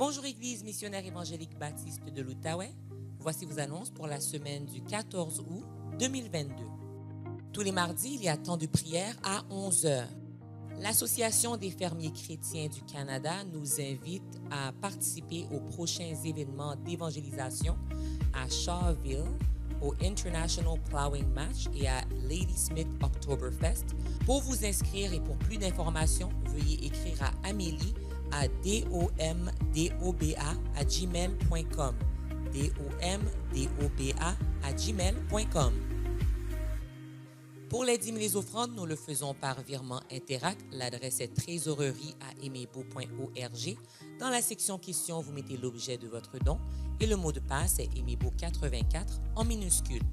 Bonjour Église missionnaire évangélique baptiste de l'Outaouais. Voici vos annonces pour la semaine du 14 août 2022. Tous les mardis, il y a temps de prière à 11h. L'Association des fermiers chrétiens du Canada nous invite à participer aux prochains événements d'évangélisation à Shawville, au International Plowing Match et à Ladysmith Oktoberfest. Pour vous inscrire et pour plus d'informations, veuillez écrire à Amélie à domdoba@gmail.com. domdoba@gmail.com. Pour les dîmes et les offrandes, nous le faisons par virement Interact. L'adresse est trésorerie@emebo.org. Dans la section questions, vous mettez l'objet de votre don et le mot de passe est emebo84 en minuscule.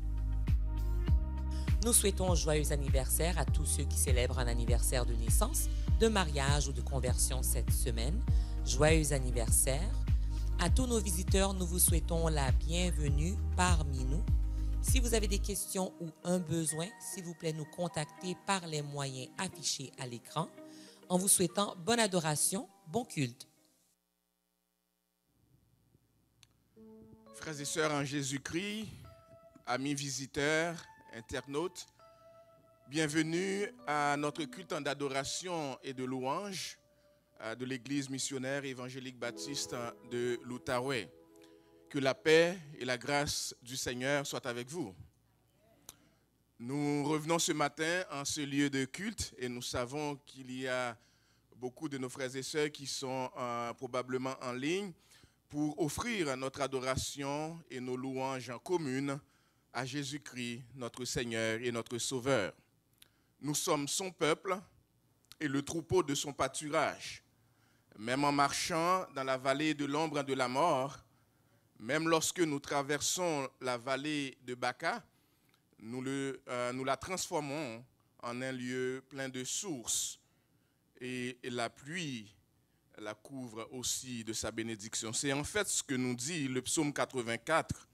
Nous souhaitons joyeux anniversaire à tous ceux qui célèbrent un anniversaire de naissance, de mariage ou de conversion cette semaine. Joyeux anniversaire. À tous nos visiteurs, nous vous souhaitons la bienvenue parmi nous. Si vous avez des questions ou un besoin, s'il vous plaît, nous contacter par les moyens affichés à l'écran. En vous souhaitant bonne adoration, bon culte. Frères et sœurs en Jésus-Christ, amis visiteurs, internautes, bienvenue à notre culte d'adoration et de louange de l'Église missionnaire évangélique baptiste de l'Outaouais. Que la paix et la grâce du Seigneur soient avec vous. Nous revenons ce matin en ce lieu de culte et nous savons qu'il y a beaucoup de nos frères et sœurs qui sont probablement en ligne pour offrir notre adoration et nos louanges en commune à Jésus-Christ, notre Seigneur et notre Sauveur. Nous sommes son peuple et le troupeau de son pâturage. Même en marchant dans la vallée de l'ombre de la mort, même lorsque nous traversons la vallée de Baca, nous la transformons en un lieu plein de sources et la pluie la couvre aussi de sa bénédiction. C'est en fait ce que nous dit le psaume 84.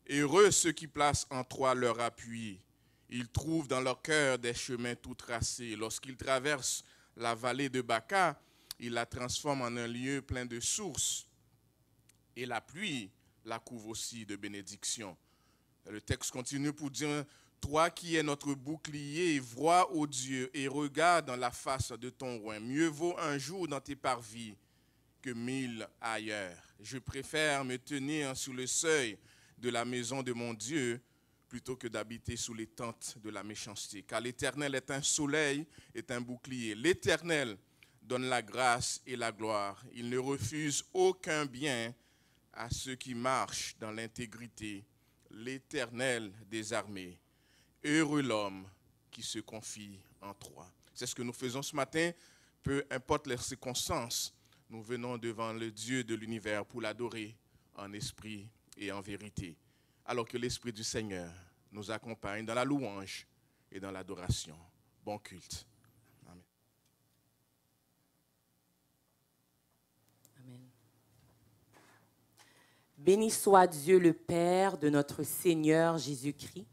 Heureux ceux qui placent en toi leur appui. Ils trouvent dans leur cœur des chemins tout tracés. Lorsqu'ils traversent la vallée de Baca, ils la transforment en un lieu plein de sources. Et la pluie la couvre aussi de bénédiction. Le texte continue pour dire « Toi qui es notre bouclier, vois, ô Dieu, et regarde dans la face de ton roi. Mieux vaut un jour dans tes parvis que 1000 ailleurs. Je préfère me tenir sous le seuil de la maison de mon Dieu plutôt que d'habiter sous les tentes de la méchanceté. Car l'Éternel est un soleil, est un bouclier. L'Éternel donne la grâce et la gloire. Il ne refuse aucun bien à ceux qui marchent dans l'intégrité. L'Éternel des armées. Heureux l'homme qui se confie en toi. C'est ce que nous faisons ce matin. Peu importe les circonstances, nous venons devant le Dieu de l'univers pour l'adorer en esprit et en vérité. Alors que l'Esprit du Seigneur nous accompagne dans la louange et dans l'adoration. Bon culte. Amen. Amen. Béni soit Dieu le Père de notre Seigneur Jésus-Christ,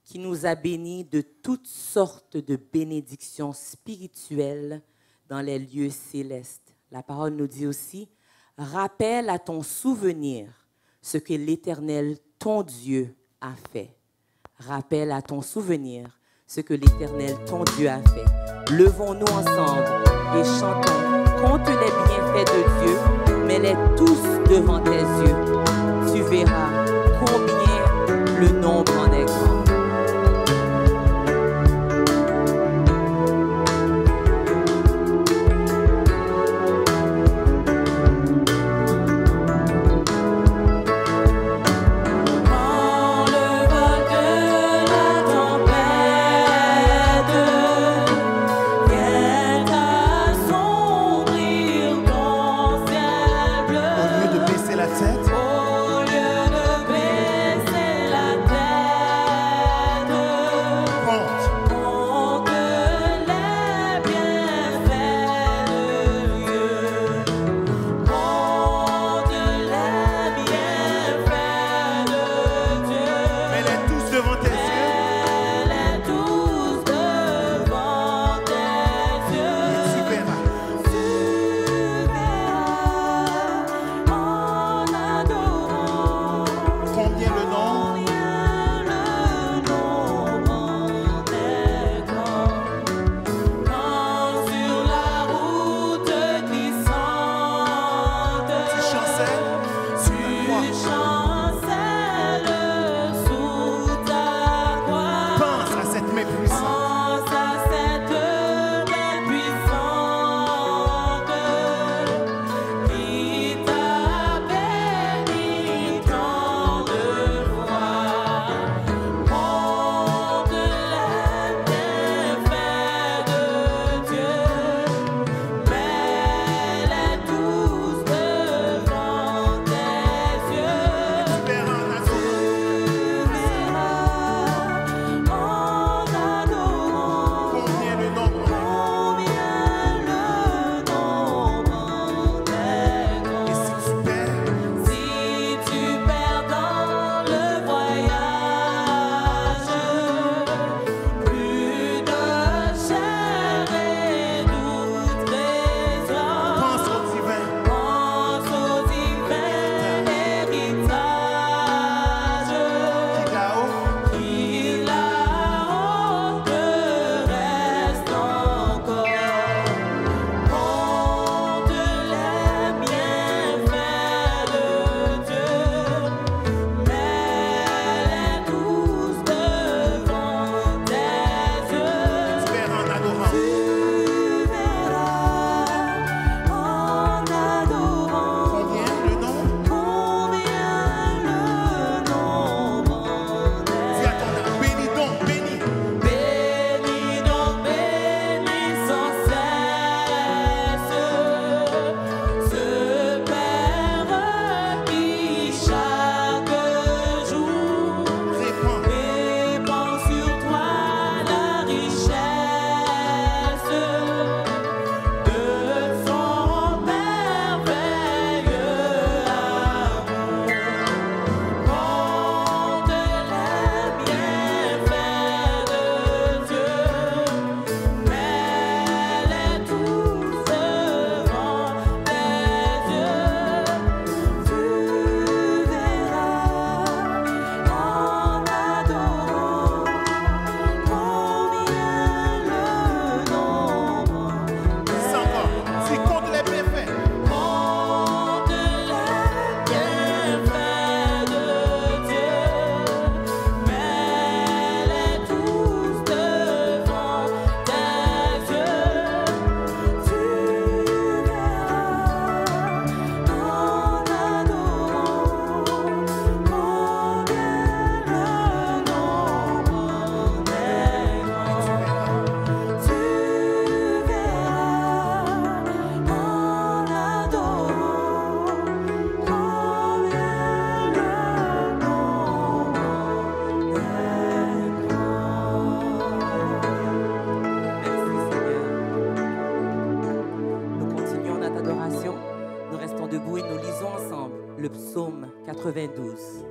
qui nous a bénis de toutes sortes de bénédictions spirituelles dans les lieux célestes. La parole nous dit aussi, rappelle à ton souvenir ce que l'Éternel, ton Dieu, a fait. Rappelle à ton souvenir ce que l'Éternel, ton Dieu, a fait. Levons-nous ensemble et chantons, compte les bienfaits de Dieu, mets-les tous devant tes yeux. Tu verras combien le nombre en est grand. Au lieu de baisser la tête, debout et nous lisons ensemble le psaume 92.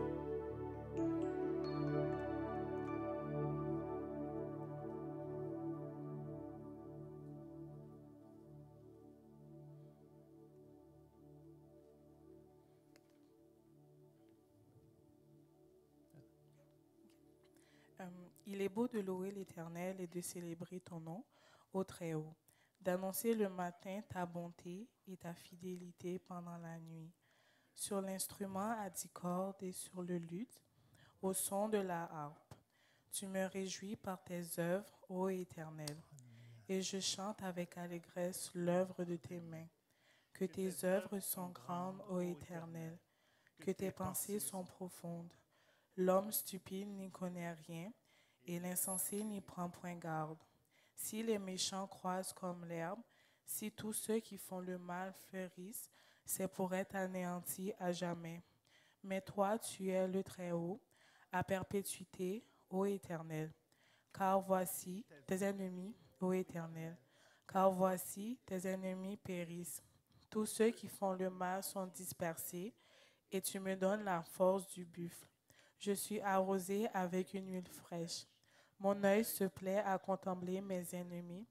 Il est beau de louer l'Éternel et de célébrer ton nom au Très-Haut, d'annoncer le matin ta bonté et ta fidélité pendant la nuit, sur l'instrument à 10 cordes et sur le luth, au son de la harpe. Tu me réjouis par tes œuvres, ô Éternel, et je chante avec allégresse l'œuvre de tes mains. Que tes œuvres sont grandes, ô Éternel, que tes pensées sont profondes. L'homme stupide n'y connaît rien, et l'insensé n'y prend point garde. Si les méchants croissent comme l'herbe, si tous ceux qui font le mal fleurissent, c'est pour être anéantis à jamais. Mais toi, tu es le Très-Haut, à perpétuité, ô Éternel. Car voici tes ennemis, ô Éternel. Car voici tes ennemis périssent. Tous ceux qui font le mal sont dispersés, et tu me donnes la force du buffle. Je suis arrosé avec une huile fraîche. Mon œil se plaît à contempler mes ennemis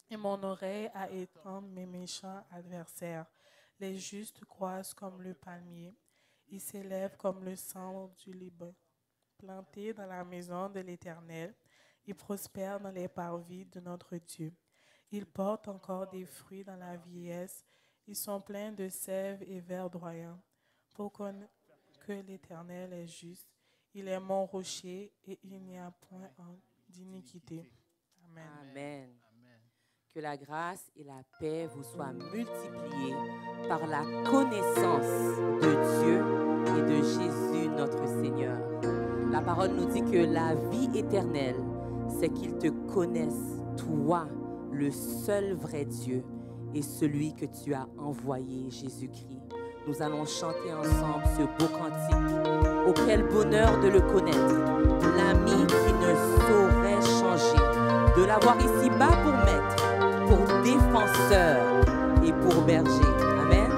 et mon oreille à étendre mes méchants adversaires. Les justes croissent comme le palmier. Ils s'élèvent comme le cendre du Liban. Plantés dans la maison de l'Éternel, ils prospèrent dans les parvis de notre Dieu. Ils portent encore des fruits dans la vieillesse. Ils sont pleins de sève et verdoyants. Pour que l'Éternel est juste, il est mon rocher et il n'y a point d'iniquité. Amen. Amen. Que la grâce et la paix vous soient multipliées par la connaissance de Dieu et de Jésus notre Seigneur. La parole nous dit que la vie éternelle, c'est qu'ils te connaissent, toi, le seul vrai Dieu, et celui que tu as envoyé, Jésus-Christ. Nous allons chanter ensemble ce beau cantique. Oh, quel bonheur de le connaître, l'ami qui ne saurait changer, de l'avoir ici-bas pour maître, pour défenseur et pour berger. Amen.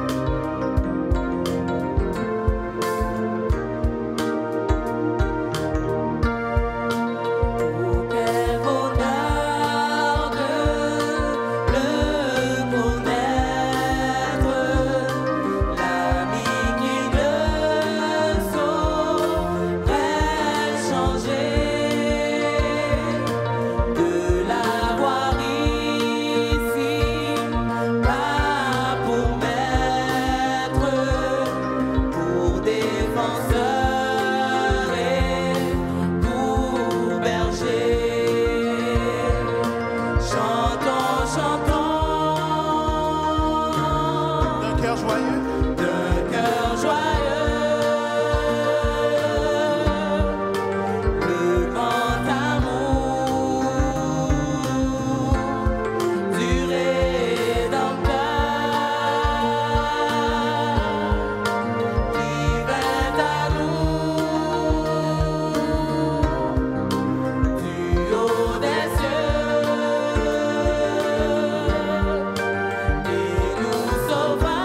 Sauva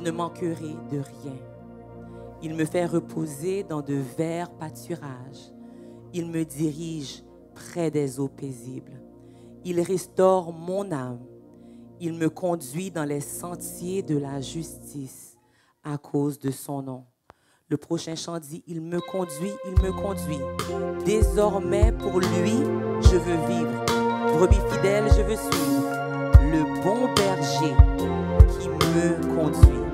ne manquerai de rien. Il me fait reposer dans de verts pâturages. Il me dirige près des eaux paisibles. Il restaure mon âme. Il me conduit dans les sentiers de la justice à cause de son nom. Le prochain chant dit, il me conduit, il me conduit. Désormais, pour lui, je veux vivre. Brebis fidèle, je veux suivre. Le bon berger qui me conduit.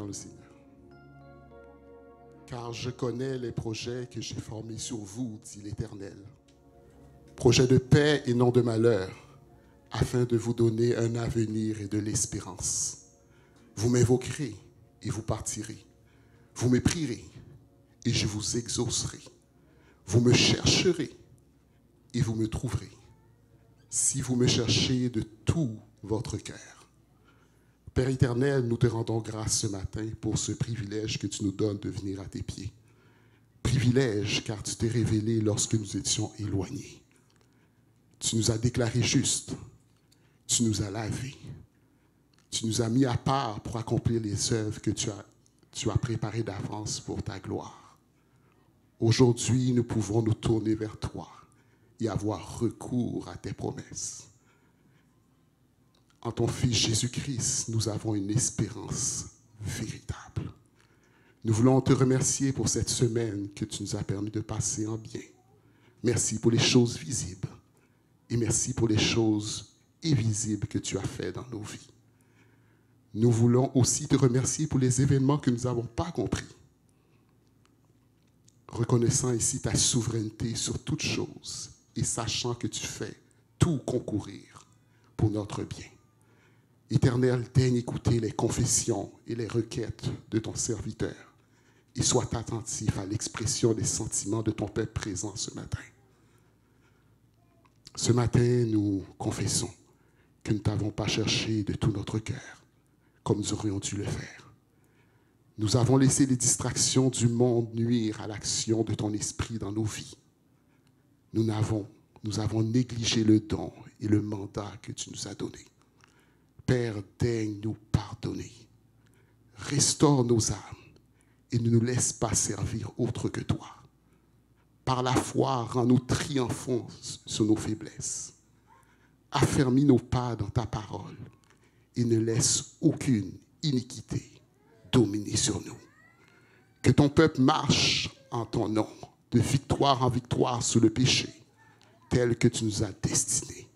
dans le Seigneur. Car je connais les projets que j'ai formés sur vous, dit l'Éternel. Projets de paix et non de malheur, afin de vous donner un avenir et de l'espérance. Vous m'invoquerez et vous partirez. Vous me prierez et je vous exaucerai. Vous me chercherez et vous me trouverez, si vous me cherchez de tout votre cœur. Père éternel, nous te rendons grâce ce matin pour ce privilège que tu nous donnes de venir à tes pieds. Privilège car tu t'es révélé lorsque nous étions éloignés. Tu nous as déclarés justes. Tu nous as lavés. Tu nous as mis à part pour accomplir les œuvres que tu as préparées d'avance pour ta gloire. Aujourd'hui, nous pouvons nous tourner vers toi et avoir recours à tes promesses. En ton Fils Jésus-Christ, nous avons une espérance véritable. Nous voulons te remercier pour cette semaine que tu nous as permis de passer en bien. Merci pour les choses visibles et merci pour les choses invisibles que tu as faites dans nos vies. Nous voulons aussi te remercier pour les événements que nous n'avons pas compris. Reconnaissant ici ta souveraineté sur toutes choses et sachant que tu fais tout concourir pour notre bien. Éternel, daigne écouter les confessions et les requêtes de ton serviteur et sois attentif à l'expression des sentiments de ton peuple présent ce matin. Ce matin, nous confessons que nous ne t'avons pas cherché de tout notre cœur, comme nous aurions dû le faire. Nous avons laissé les distractions du monde nuire à l'action de ton esprit dans nos vies. Nous avons négligé le don et le mandat que tu nous as donné. Père, daigne nous pardonner. Restaure nos âmes et ne nous laisse pas servir autre que toi. Par la foi, rends-nous triomphants sur nos faiblesses. Affermis nos pas dans ta parole et ne laisse aucune iniquité dominer sur nous. Que ton peuple marche en ton nom, de victoire en victoire sur le péché, tel que tu nous as destinés.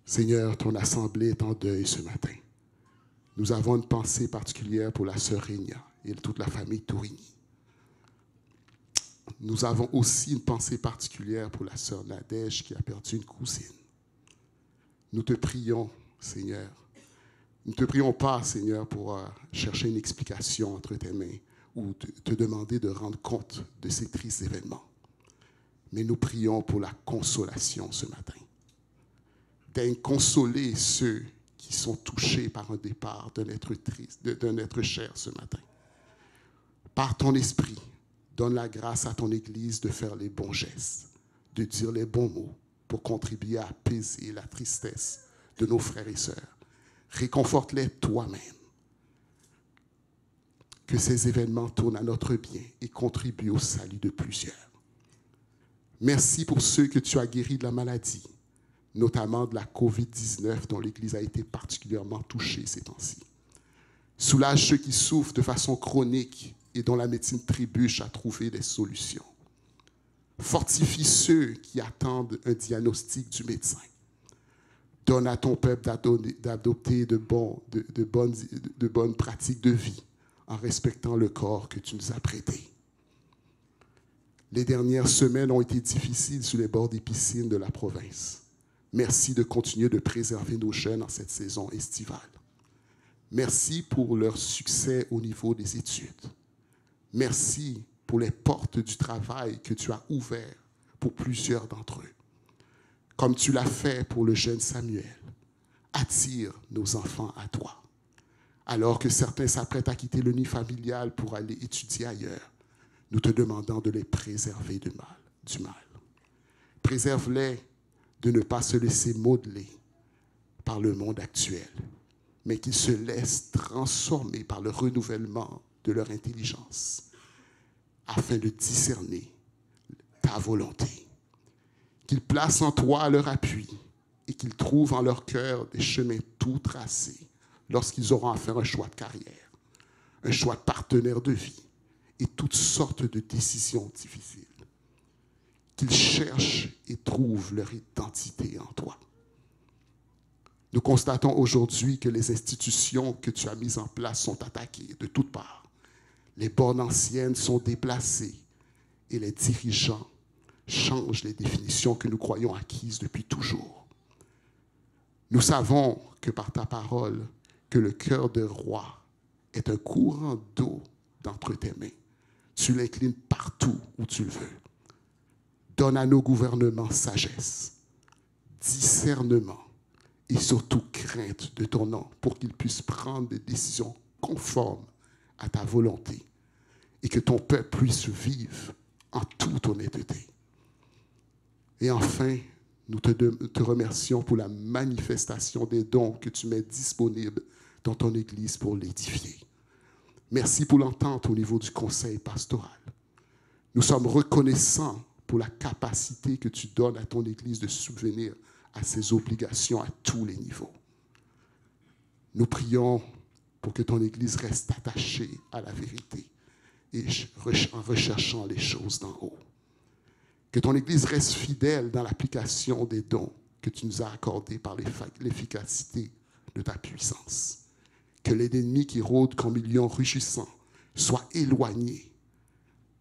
Seigneur, ton assemblée est en deuil ce matin. Nous avons une pensée particulière pour la sœur Régna et toute la famille Tourigny. Nous avons aussi une pensée particulière pour la sœur Nadège qui a perdu une cousine. Nous te prions, Seigneur. Nous ne te prions pas, Seigneur, pour chercher une explication entre tes mains ou te demander de rendre compte de ces tristes événements. Mais nous prions pour la consolation ce matin. Daigne consoler ceux qui sont touchés par un départ d'un être triste, d'un être cher ce matin. Par ton esprit, donne la grâce à ton Église de faire les bons gestes, de dire les bons mots pour contribuer à apaiser la tristesse de nos frères et sœurs. Réconforte-les toi-même. Que ces événements tournent à notre bien et contribuent au salut de plusieurs. Merci pour ceux que tu as guéris de la maladie, notamment de la COVID-19 dont l'Église a été particulièrement touchée ces temps-ci. Soulage ceux qui souffrent de façon chronique et dont la médecine trébuche à trouver des solutions. Fortifie ceux qui attendent un diagnostic du médecin. Donne à ton peuple d'adopter de bonnes pratiques de vie en respectant le corps que tu nous as prêté. Les dernières semaines ont été difficiles sur les bords des piscines de la province. Merci de continuer de préserver nos jeunes en cette saison estivale. Merci pour leur succès au niveau des études. Merci pour les portes du travail que tu as ouvertes pour plusieurs d'entre eux. Comme tu l'as fait pour le jeune Samuel, attire nos enfants à toi. Alors que certains s'apprêtent à quitter le nid familial pour aller étudier ailleurs, nous te demandons de les préserver du mal. Préserve-les de ne pas se laisser modeler par le monde actuel, mais qu'ils se laissent transformer par le renouvellement de leur intelligence afin de discerner ta volonté. Qu'ils placent en toi leur appui et qu'ils trouvent en leur cœur des chemins tout tracés lorsqu'ils auront à faire un choix de carrière, un choix de partenaire de vie et toutes sortes de décisions difficiles. Qu'ils cherchent et trouvent leur identité en toi. Nous constatons aujourd'hui que les institutions que tu as mises en place sont attaquées de toutes parts. Les bornes anciennes sont déplacées et les dirigeants changent les définitions que nous croyons acquises depuis toujours. Nous savons que par ta parole, que le cœur de roi est un courant d'eau d'entre tes mains. Tu l'inclines partout où tu le veux. Donne à nos gouvernements sagesse, discernement et surtout crainte de ton nom pour qu'ils puissent prendre des décisions conformes à ta volonté et que ton peuple puisse vivre en toute honnêteté. Et enfin, nous te remercions pour la manifestation des dons que tu mets disponibles dans ton Église pour l'édifier. Merci pour l'entente au niveau du conseil pastoral. Nous sommes reconnaissants pour la capacité que tu donnes à ton Église de subvenir à ses obligations à tous les niveaux. Nous prions pour que ton Église reste attachée à la vérité et en recherchant les choses d'en haut. Que ton Église reste fidèle dans l'application des dons que tu nous as accordés par l'efficacité de ta puissance. Que l'ennemi qui rôde comme un lion rugissant soit éloigné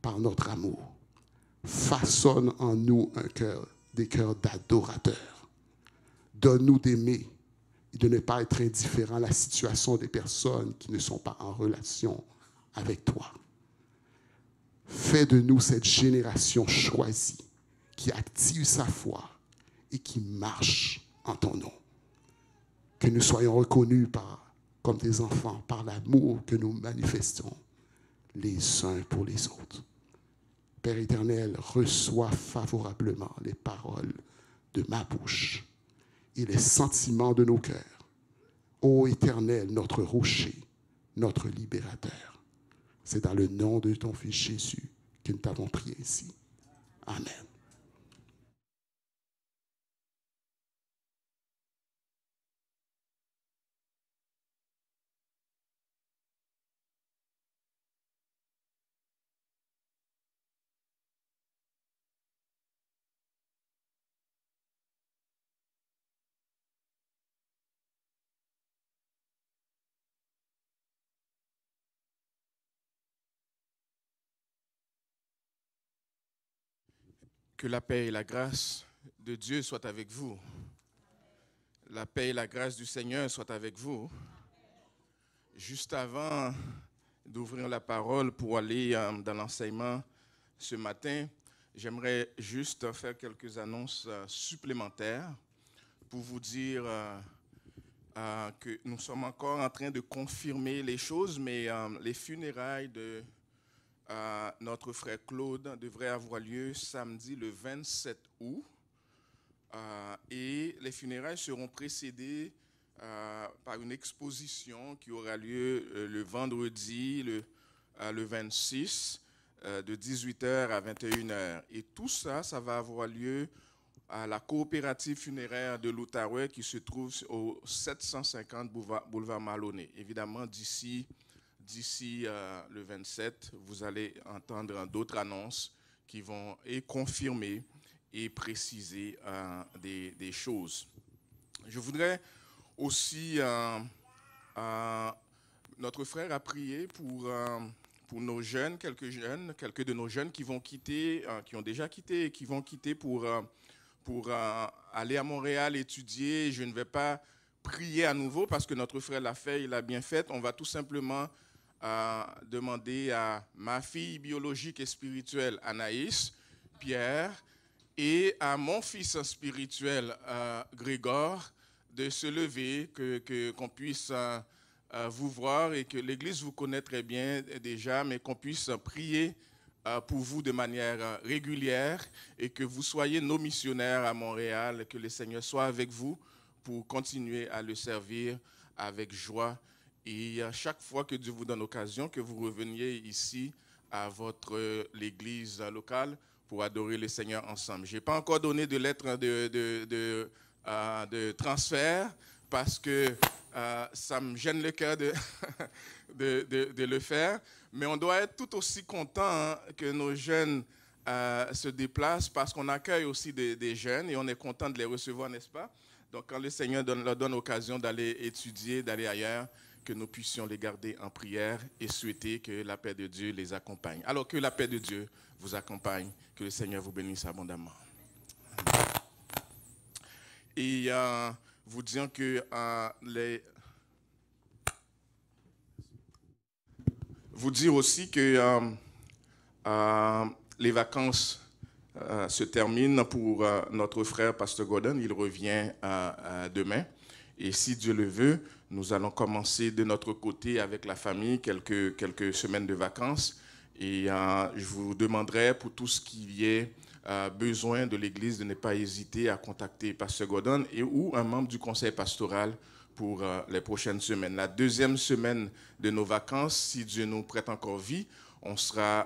par notre amour. Façonne en nous des cœurs d'adorateurs. Donne-nous d'aimer et de ne pas être indifférents à la situation des personnes qui ne sont pas en relation avec toi. Fais de nous cette génération choisie qui active sa foi et qui marche en ton nom. Que nous soyons reconnus comme des enfants par l'amour que nous manifestons les uns pour les autres. Père éternel, reçois favorablement les paroles de ma bouche et les sentiments de nos cœurs. Ô Éternel, notre rocher, notre libérateur. C'est dans le nom de ton Fils Jésus que nous t'avons prié ici. Amen. Que la paix et la grâce de Dieu soient avec vous. La paix et la grâce du Seigneur soient avec vous. Juste avant d'ouvrir la parole pour aller dans l'enseignement ce matin, j'aimerais juste faire quelques annonces supplémentaires pour vous dire que nous sommes encore en train de confirmer les choses, mais les funérailles de notre frère Claude devrait avoir lieu samedi le 27 août et les funérailles seront précédées par une exposition qui aura lieu le vendredi le 26 de 18h à 21h. Et tout ça, ça va avoir lieu à la coopérative funéraire de l'Outaouais qui se trouve au 750 boulevard Maloney. Évidemment, d'ici le 27, vous allez entendre d'autres annonces qui vont confirmer et préciser des choses. Je voudrais aussi, notre frère a prié pour nos jeunes, quelques de nos jeunes qui vont quitter, qui ont déjà quitté et qui vont quitter pour aller à Montréal étudier. Je ne vais pas prier à nouveau parce que notre frère l'a fait, il l'a bien fait. On va tout simplement demander à ma fille biologique et spirituelle, Anaïs, Pierre, et à mon fils spirituel, Grégor, de se lever, qu'on puisse vous voir et que l'Église vous connaît très bien déjà, mais qu'on puisse prier pour vous de manière régulière et que vous soyez nos missionnaires à Montréal, que le Seigneur soit avec vous pour continuer à le servir avec joie. Et à chaque fois que Dieu vous donne l'occasion, que vous reveniez ici à l'église locale pour adorer le Seigneur ensemble. Je n'ai pas encore donné de lettre de transfert parce que ça me gêne le cœur de le faire. Mais on doit être tout aussi content que nos jeunes se déplacent parce qu'on accueille aussi des jeunes et on est content de les recevoir, n'est-ce pas? Donc, quand le Seigneur leur donne l'occasion d'aller étudier, d'aller ailleurs, que nous puissions les garder en prière et souhaiter que la paix de Dieu les accompagne. Alors que la paix de Dieu vous accompagne, que le Seigneur vous bénisse abondamment. Et vous disons que vous dire aussi que les vacances se terminent pour notre frère Pasteur Gordon. Il revient demain. Et si Dieu le veut, nous allons commencer de notre côté avec la famille quelques semaines de vacances. Et je vous demanderai pour tout ce qu'il y ait besoin de l'Église de ne pas hésiter à contacter Pasteur Gordon ou un membre du conseil pastoral pour les prochaines semaines. La deuxième semaine de nos vacances, si Dieu nous prête encore vie, on sera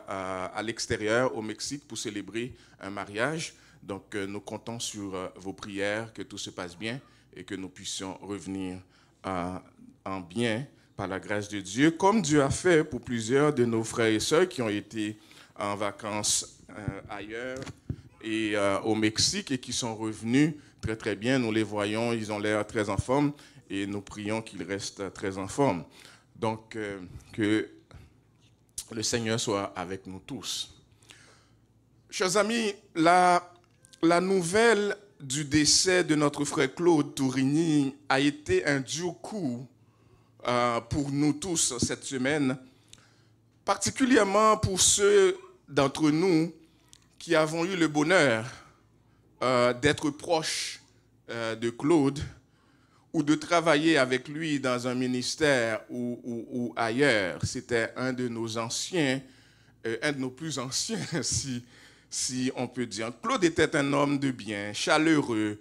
à l'extérieur, au Mexique, pour célébrer un mariage. Donc, nous comptons sur vos prières, que tout se passe bien et que nous puissions revenir en bien par la grâce de Dieu, comme Dieu a fait pour plusieurs de nos frères et sœurs qui ont été en vacances ailleurs et au Mexique et qui sont revenus très très bien. Nous les voyons, ils ont l'air très en forme et nous prions qu'ils restent très en forme. Donc, que le Seigneur soit avec nous tous. Chers amis, la nouvelle du décès de notre frère Claude Tourigny a été un dur coup pour nous tous cette semaine, particulièrement pour ceux d'entre nous qui avons eu le bonheur d'être proches de Claude ou de travailler avec lui dans un ministère ou ailleurs. C'était un de nos anciens, un de nos plus anciens, si on peut dire. Claude était un homme de bien, chaleureux,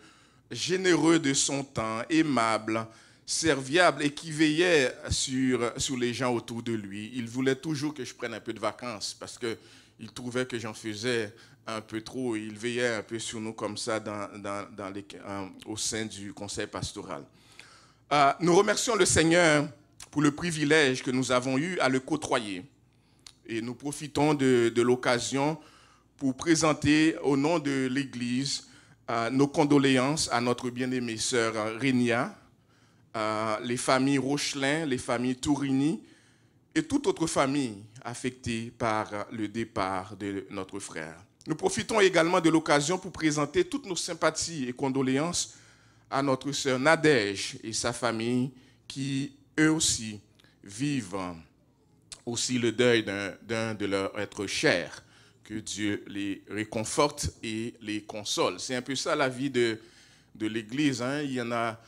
généreux de son temps, aimable, serviable et qui veillait sur les gens autour de lui. Il voulait toujours que je prenne un peu de vacances parce qu'il trouvait que j'en faisais un peu trop. Il veillait un peu sur nous comme ça au sein du conseil pastoral. Nous remercions le Seigneur pour le privilège que nous avons eu à le côtoyer. Et nous profitons de l'occasion pour présenter au nom de l'Église nos condoléances à notre bien-aimée sœur Rénia, les familles Rochelin, les familles Tourigny et toute autre famille affectée par le départ de notre frère. Nous profitons également de l'occasion pour présenter toutes nos sympathies et condoléances à notre sœur Nadège et sa famille qui, eux aussi, vivent aussi le deuil d'un de leurs êtres chers. Que Dieu les réconforte et les console. C'est un peu ça la vie de l'Église. Hein? Il y en a,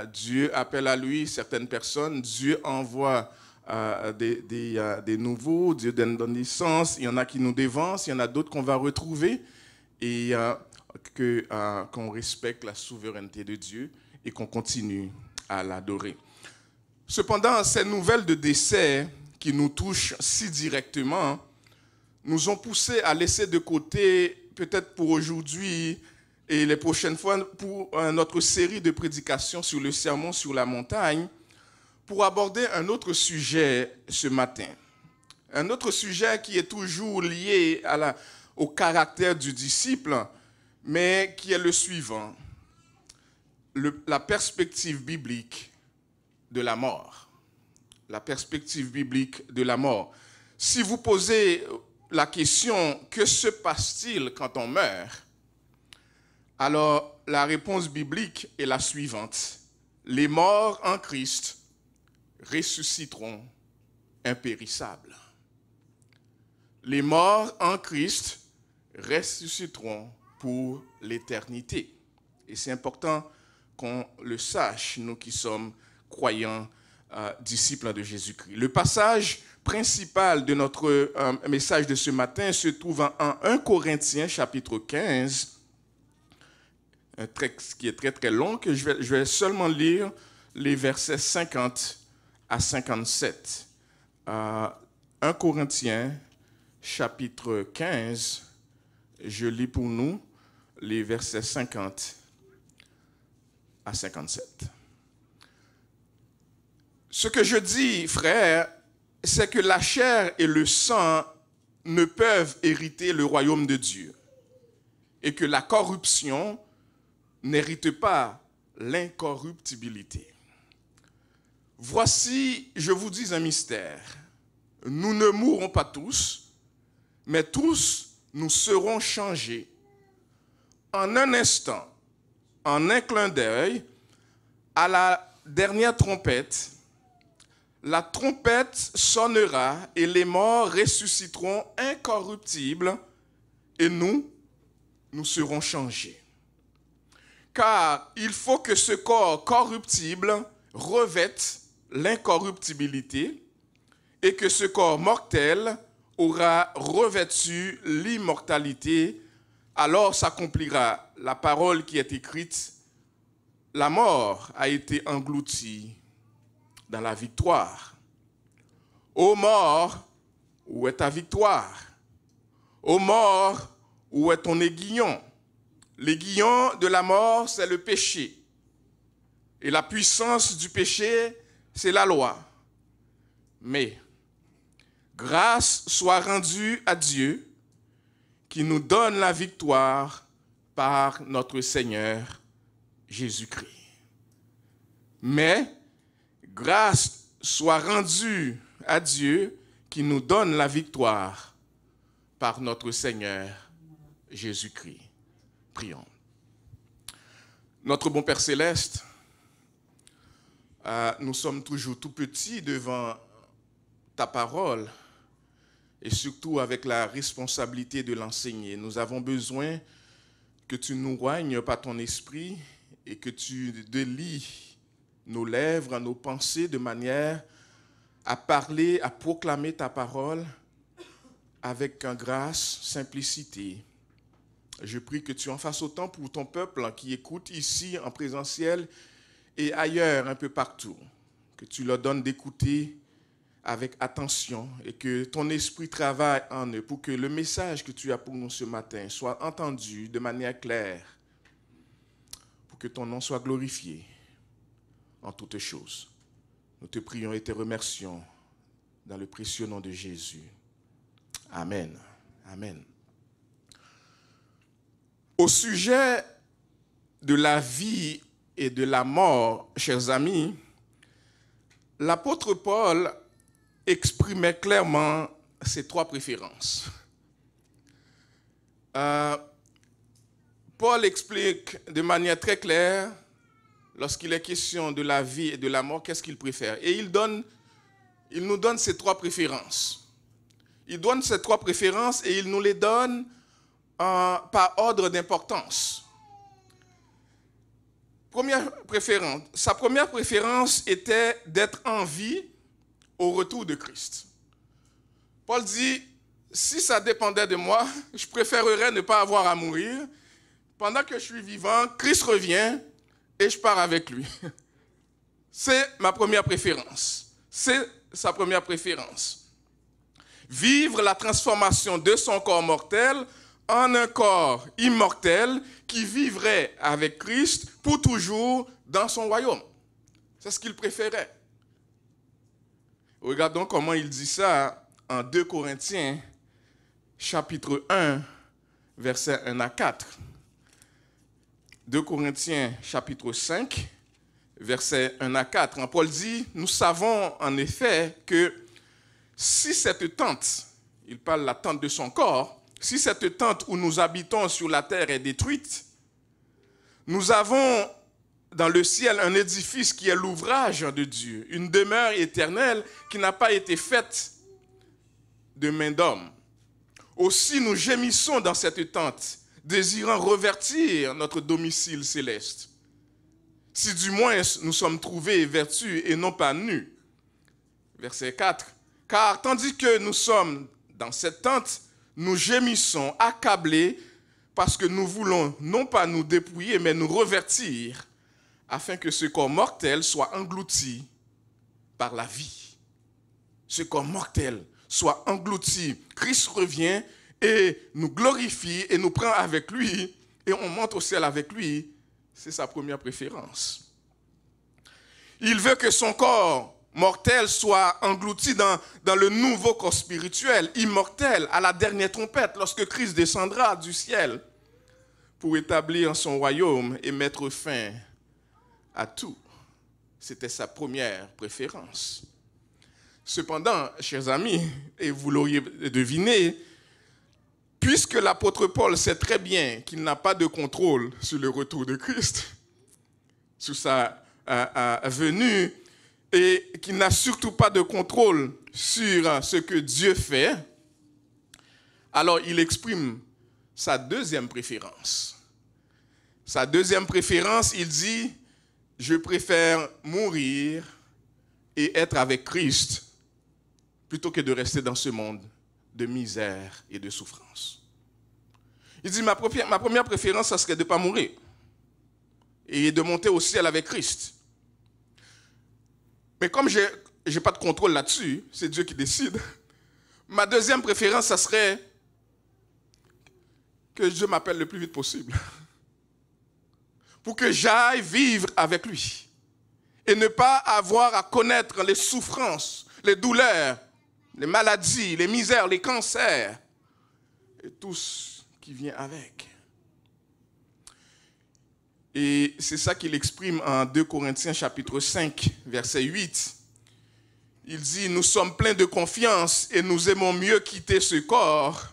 Dieu appelle à lui certaines personnes, Dieu envoie des nouveaux, Dieu donne naissance, il y en a qui nous dévancent, il y en a d'autres qu'on va retrouver et qu'on respecte la souveraineté de Dieu et qu'on continue à l'adorer. Cependant, ces nouvelles de décès qui nous touchent si directement nous ont poussé à laisser de côté, peut-être pour aujourd'hui et les prochaines fois, pour notre série de prédications sur le sermon sur la montagne, pour aborder un autre sujet ce matin. Un autre sujet qui est toujours lié au caractère du disciple, mais qui est le suivant, la perspective biblique de la mort. La perspective biblique de la mort. Si vous posez la question « Que se passe-t-il quand on meurt ?» Alors, la réponse biblique est la suivante. Les morts en Christ ressusciteront impérissables. Les morts en Christ ressusciteront pour l'éternité. Et c'est important qu'on le sache, nous qui sommes croyants, disciples de Jésus-Christ. Le passage principal de notre message de ce matin se trouve en 1 Corinthiens chapitre 15, un texte qui est très très long, que je vais seulement lire les versets 50 à 57. 1 Corinthiens chapitre 15, je lis pour nous les versets 50 à 57. Ce que je dis, frères, c'est que la chair et le sang ne peuvent hériter le royaume de Dieu et que la corruption n'hérite pas l'incorruptibilité. Voici, je vous dis un mystère. Nous ne mourrons pas tous, mais tous nous serons changés. En un instant, en un clin d'œil, à la dernière trompette, la trompette sonnera et les morts ressusciteront incorruptibles et nous serons changés. Car il faut que ce corps corruptible revête l'incorruptibilité et que ce corps mortel aura revêtu l'immortalité. Alors s'accomplira la parole qui est écrite: la mort a été engloutie dans la victoire. Ô mort, où est ta victoire? Ô mort, où est ton aiguillon? L'aiguillon de la mort, c'est le péché. Et la puissance du péché, c'est la loi. Mais grâce soit rendue à Dieu qui nous donne la victoire par notre Seigneur Jésus-Christ. Mais grâce soit rendue à Dieu qui nous donne la victoire par notre Seigneur Jésus-Christ. Prions. Notre bon Père Céleste, nous sommes toujours tout petits devant ta parole et surtout avec la responsabilité de l'enseigner. Nous avons besoin que tu nous oignes par ton esprit et que tu délies nos lèvres, nos pensées de manière à parler, à proclamer ta parole avec grâce, simplicité. Je prie que tu en fasses autant pour ton peuple qui écoute ici en présentiel et ailleurs, un peu partout. Que tu leur donnes d'écouter avec attention et que ton esprit travaille en eux pour que le message que tu as pour nous ce matin soit entendu de manière claire, pour que ton nom soit glorifié en toutes choses. Nous te prions et te remercions dans le précieux nom de Jésus. Amen. Amen. Au sujet de la vie et de la mort, chers amis, l'apôtre Paul exprimait clairement ses trois préférences. Paul explique de manière très claire, lorsqu'il est question de la vie et de la mort, qu'est-ce qu'il préfère. Et il nous donne ces trois préférences. Il donne ces trois préférences et il nous les donne par ordre d'importance. Sa première préférence était d'être en vie au retour de Christ. Paul dit, si ça dépendait de moi, je préférerais ne pas avoir à mourir. Pendant que je suis vivant, Christ revient et je pars avec lui. C'est ma première préférence. C'est sa première préférence. Vivre la transformation de son corps mortel en un corps immortel qui vivrait avec Christ pour toujours dans son royaume. C'est ce qu'il préférait. Regardons comment il dit ça en 2 Corinthiens, chapitre 1, versets 1 à 4. 2 Corinthiens, chapitre 5, versets 1 à 4. Paul dit, nous savons en effet que si cette tente, il parle de la tente de son corps, si cette tente où nous habitons sur la terre est détruite, nous avons dans le ciel un édifice qui est l'ouvrage de Dieu, une demeure éternelle qui n'a pas été faite de main d'homme. Aussi nous gémissons dans cette tente, désirant revertir notre domicile céleste. Si du moins nous sommes trouvés vêtus et non pas nus. Verset 4. Car tandis que nous sommes dans cette tente, nous gémissons, accablés, parce que nous voulons non pas nous dépouiller, mais nous revêtir, afin que ce corps mortel soit englouti par la vie. Ce corps mortel soit englouti. Christ revient et nous glorifie et nous prend avec lui, et on monte au ciel avec lui. C'est sa première préférence. Il veut que son corps mortel soit englouti dans le nouveau corps spirituel, immortel, à la dernière trompette, lorsque Christ descendra du ciel pour établir son royaume et mettre fin à tout. C'était sa première préférence. Cependant, chers amis, et vous l'auriez deviné, puisque l'apôtre Paul sait très bien qu'il n'a pas de contrôle sur le retour de Christ, sur sa venue, et qu'il n'a surtout pas de contrôle sur ce que Dieu fait, alors il exprime sa deuxième préférence. Sa deuxième préférence, il dit, je préfère mourir et être avec Christ plutôt que de rester dans ce monde de misère et de souffrance. Il dit, ma première préférence, ça serait de ne pas mourir et de monter au ciel avec Christ. Mais comme je n'ai pas de contrôle là-dessus, c'est Dieu qui décide, ma deuxième préférence, ça serait que Dieu m'appelle le plus vite possible pour que j'aille vivre avec lui et ne pas avoir à connaître les souffrances, les douleurs, les maladies, les misères, les cancers et tout ce qui vient avec. Et c'est ça qu'il exprime en 2 Corinthiens chapitre 5, verset 8. Il dit, nous sommes pleins de confiance et nous aimons mieux quitter ce corps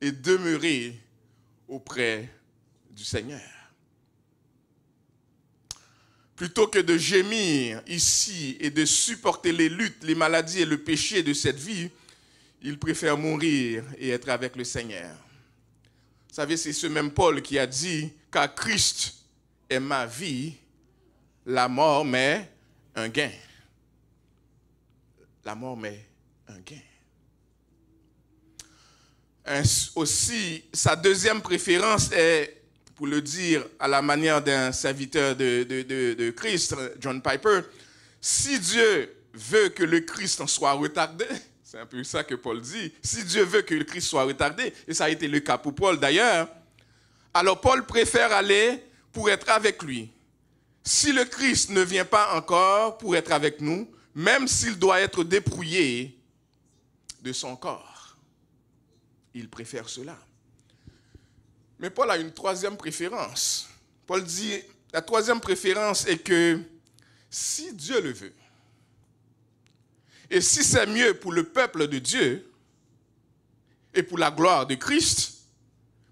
et demeurer auprès du Seigneur. Plutôt que de gémir ici et de supporter les luttes, les maladies et le péché de cette vie, il préfère mourir et être avec le Seigneur. Vous savez, c'est ce même Paul qui a dit, car Christ est ma vie, la mort m'est un gain. La mort m'est un gain. Aussi, sa deuxième préférence est, pour le dire à la manière d'un serviteur de Christ, John Piper, si Dieu veut que le Christ en soit retardé, c'est un peu ça que Paul dit, si Dieu veut que le Christ soit retardé, et ça a été le cas pour Paul d'ailleurs, alors Paul préfère aller pour être avec lui. Si le Christ ne vient pas encore pour être avec nous, même s'il doit être dépouillé de son corps, il préfère cela. Mais Paul a une troisième préférence. Paul dit, la troisième préférence est que si Dieu le veut, et si c'est mieux pour le peuple de Dieu et pour la gloire de Christ,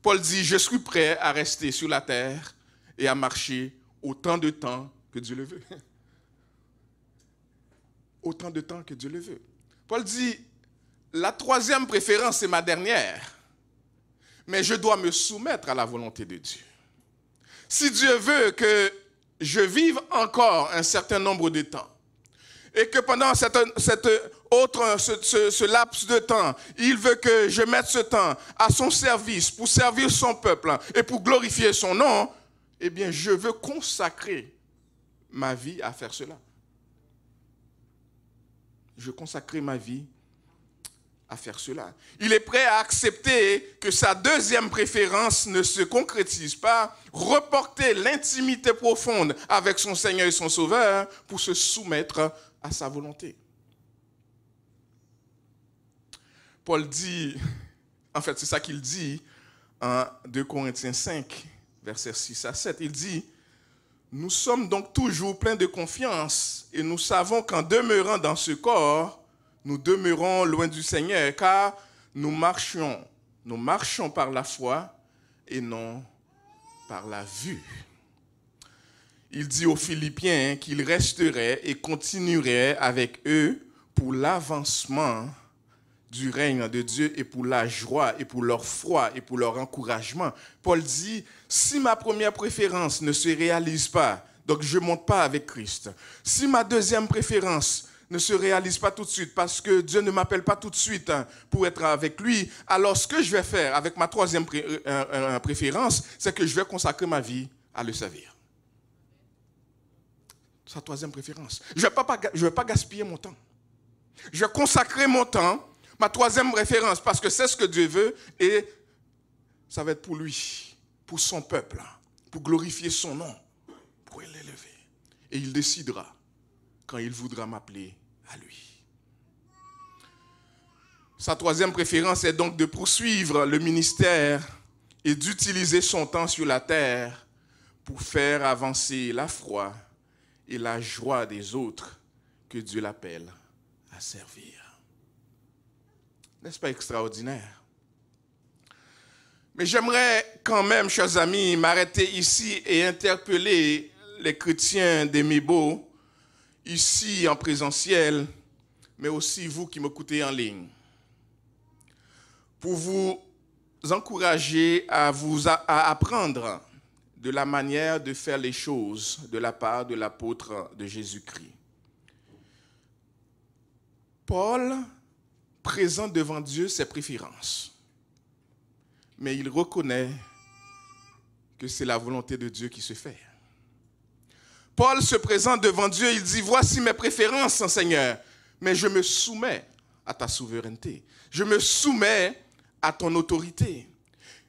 Paul dit, je suis prêt à rester sur la terre et à marcher autant de temps que Dieu le veut. Autant de temps que Dieu le veut. Paul dit, la troisième préférence, c'est ma dernière. Mais je dois me soumettre à la volonté de Dieu. Si Dieu veut que je vive encore un certain nombre de temps, et que pendant ce laps de temps, il veut que je mette ce temps à son service pour servir son peuple et pour glorifier son nom, eh bien, je veux consacrer ma vie à faire cela. Je consacrer ma vie à faire cela. Il est prêt à accepter que sa deuxième préférence ne se concrétise pas, reporter l'intimité profonde avec son Seigneur et son Sauveur pour se soumettre à sa volonté. Paul dit, en fait c'est ça qu'il dit en 2 Corinthiens 5, versets 6 à 7, il dit, nous sommes donc toujours pleins de confiance et nous savons qu'en demeurant dans ce corps, nous demeurons loin du Seigneur, car nous marchons par la foi et non par la vue. Il dit aux Philippiens qu'il resterait et continuerait avec eux pour l'avancement du règne de Dieu et pour la joie et pour leur foi et pour leur encouragement. Paul dit, si ma première préférence ne se réalise pas, donc je ne monte pas avec Christ, si ma deuxième préférence ne se réalise pas tout de suite parce que Dieu ne m'appelle pas tout de suite pour être avec lui, alors ce que je vais faire avec ma troisième préférence, c'est que je vais consacrer ma vie à le servir. Sa troisième préférence. Je ne vais pas gaspiller mon temps. Je vais consacrer mon temps, ma troisième préférence, parce que c'est ce que Dieu veut et ça va être pour lui, pour son peuple, pour glorifier son nom, pour l'élever. Et il décidera quand il voudra m'appeler à lui. Sa troisième préférence est donc de poursuivre le ministère et d'utiliser son temps sur la terre pour faire avancer la foi et la joie des autres que Dieu l'appelle à servir. N'est-ce pas extraordinaire? Mais j'aimerais quand même, chers amis, m'arrêter ici et interpeller les chrétiens d'Emebo, ici en présentiel, mais aussi vous qui m'écoutez en ligne, pour vous encourager à apprendre de la manière de faire les choses de la part de l'apôtre de Jésus-Christ. Paul présente devant Dieu ses préférences, mais il reconnaît que c'est la volonté de Dieu qui se fait. Paul se présente devant Dieu, il dit, voici mes préférences, Seigneur, mais je me soumets à ta souveraineté. Je me soumets à ton autorité.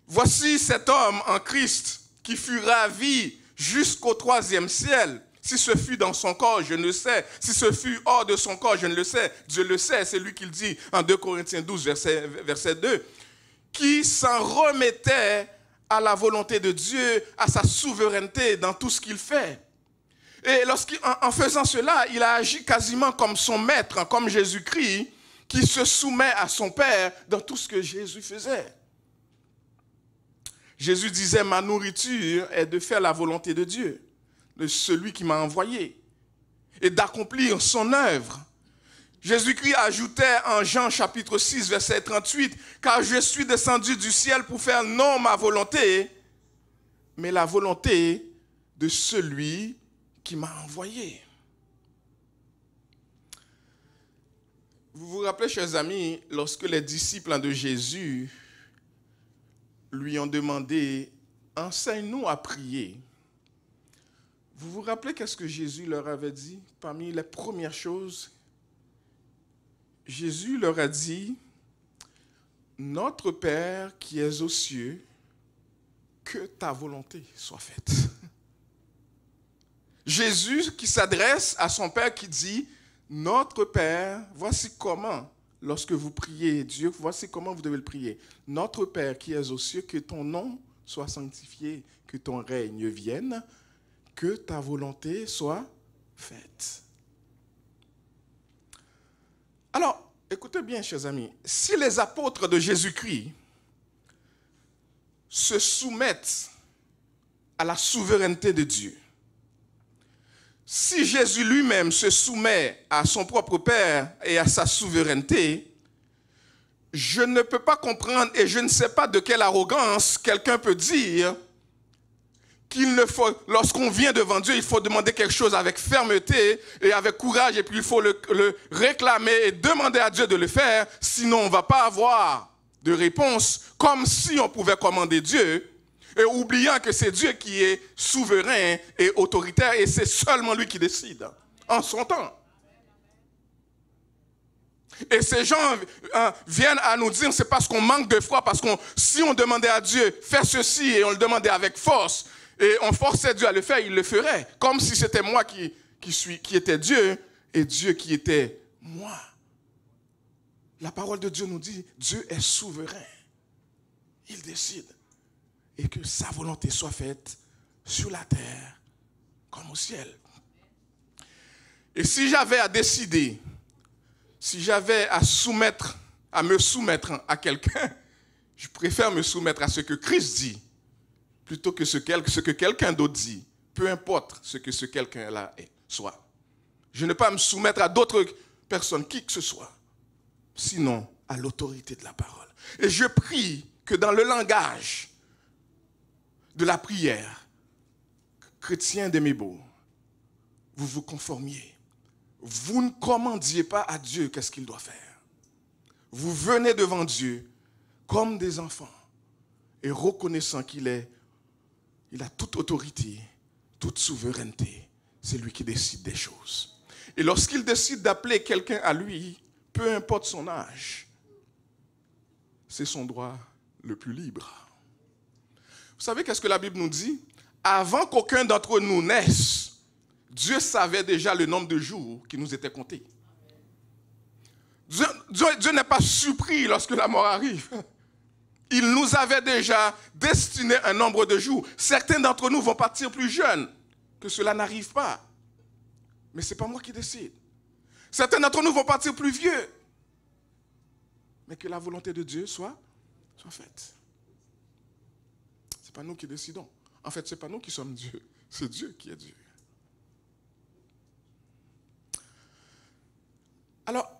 Voici cet homme en Christ qui fut ravi jusqu'au 3e ciel. Si ce fut dans son corps, je ne le sais. Si ce fut hors de son corps, je ne le sais. Dieu le sait, c'est lui qui le dit en 2 Corinthiens 12, verset 2. Qui s'en remettait à la volonté de Dieu, à sa souveraineté dans tout ce qu'il fait. Et en faisant cela, il a agi quasiment comme son maître, comme Jésus-Christ, qui se soumet à son Père dans tout ce que Jésus faisait. Jésus disait, ma nourriture est de faire la volonté de Dieu, de celui qui m'a envoyé, et d'accomplir son œuvre. Jésus-Christ ajoutait en Jean chapitre 6, verset 38, « Car je suis descendu du ciel pour faire non ma volonté, mais la volonté de celui qui m'a envoyé. » Vous vous rappelez, chers amis, lorsque les disciples de Jésus lui ont demandé « Enseigne-nous à prier ». Vous vous rappelez qu'est-ce que Jésus leur avait dit? Parmi les premières choses, Jésus leur a dit « Notre Père qui es aux cieux, que ta volonté soit faite. » Jésus qui s'adresse à son Père qui dit « Notre Père, voici comment, lorsque vous priez Dieu, voici comment vous devez le prier. Notre Père qui es aux cieux, que ton nom soit sanctifié, que ton règne vienne, que ta volonté soit faite. » Alors, écoutez bien, chers amis, si les apôtres de Jésus-Christ se soumettent à la souveraineté de Dieu, si Jésus lui-même se soumet à son propre Père et à sa souveraineté, je ne peux pas comprendre et je ne sais pas de quelle arrogance quelqu'un peut dire qu'il ne faut, lorsqu'on vient devant Dieu, il faut demander quelque chose avec fermeté et avec courage, et puis il faut le réclamer et demander à Dieu de le faire, sinon on ne va pas avoir de réponse, comme si on pouvait commander Dieu, et oubliant que c'est Dieu qui est souverain et autoritaire, et c'est seulement lui qui décide, en son temps. Et ces gens viennent à nous dire, c'est parce qu'on manque de foi, parce que si on demandait à Dieu, fais ceci, et on le demandait avec force, et on forçait Dieu à le faire, il le ferait. Comme si c'était moi qui était Dieu et Dieu qui était moi. La parole de Dieu nous dit, Dieu est souverain. Il décide. Et que sa volonté soit faite sur la terre comme au ciel. Et si j'avais à décider, si j'avais à me soumettre à quelqu'un, je préfère me soumettre à ce que Christ dit, plutôt que ce que quelqu'un d'autre dit, peu importe ce que ce quelqu'un-là soit. Je ne peux pas me soumettre à d'autres personnes, qui que ce soit, sinon à l'autorité de la parole. Et je prie que dans le langage de la prière, chrétien d'Emebo, vous vous conformiez. Vous ne commandiez pas à Dieu qu'est-ce qu'il doit faire. Vous venez devant Dieu comme des enfants et reconnaissant qu'il a toute autorité, toute souveraineté. C'est lui qui décide des choses. Et lorsqu'il décide d'appeler quelqu'un à lui, peu importe son âge, c'est son droit le plus libre. Vous savez qu'est-ce que la Bible nous dit? Avant qu'aucun d'entre nous naisse, Dieu savait déjà le nombre de jours qui nous étaient comptés. Dieu n'est pas surpris lorsque la mort arrive. Il nous avait déjà destiné un nombre de jours. Certains d'entre nous vont partir plus jeunes, que cela n'arrive pas. Mais ce n'est pas moi qui décide. Certains d'entre nous vont partir plus vieux. Mais que la volonté de Dieu soit faite. Ce n'est pas nous qui décidons. En fait, ce n'est pas nous qui sommes Dieu. C'est Dieu qui est Dieu. Alors,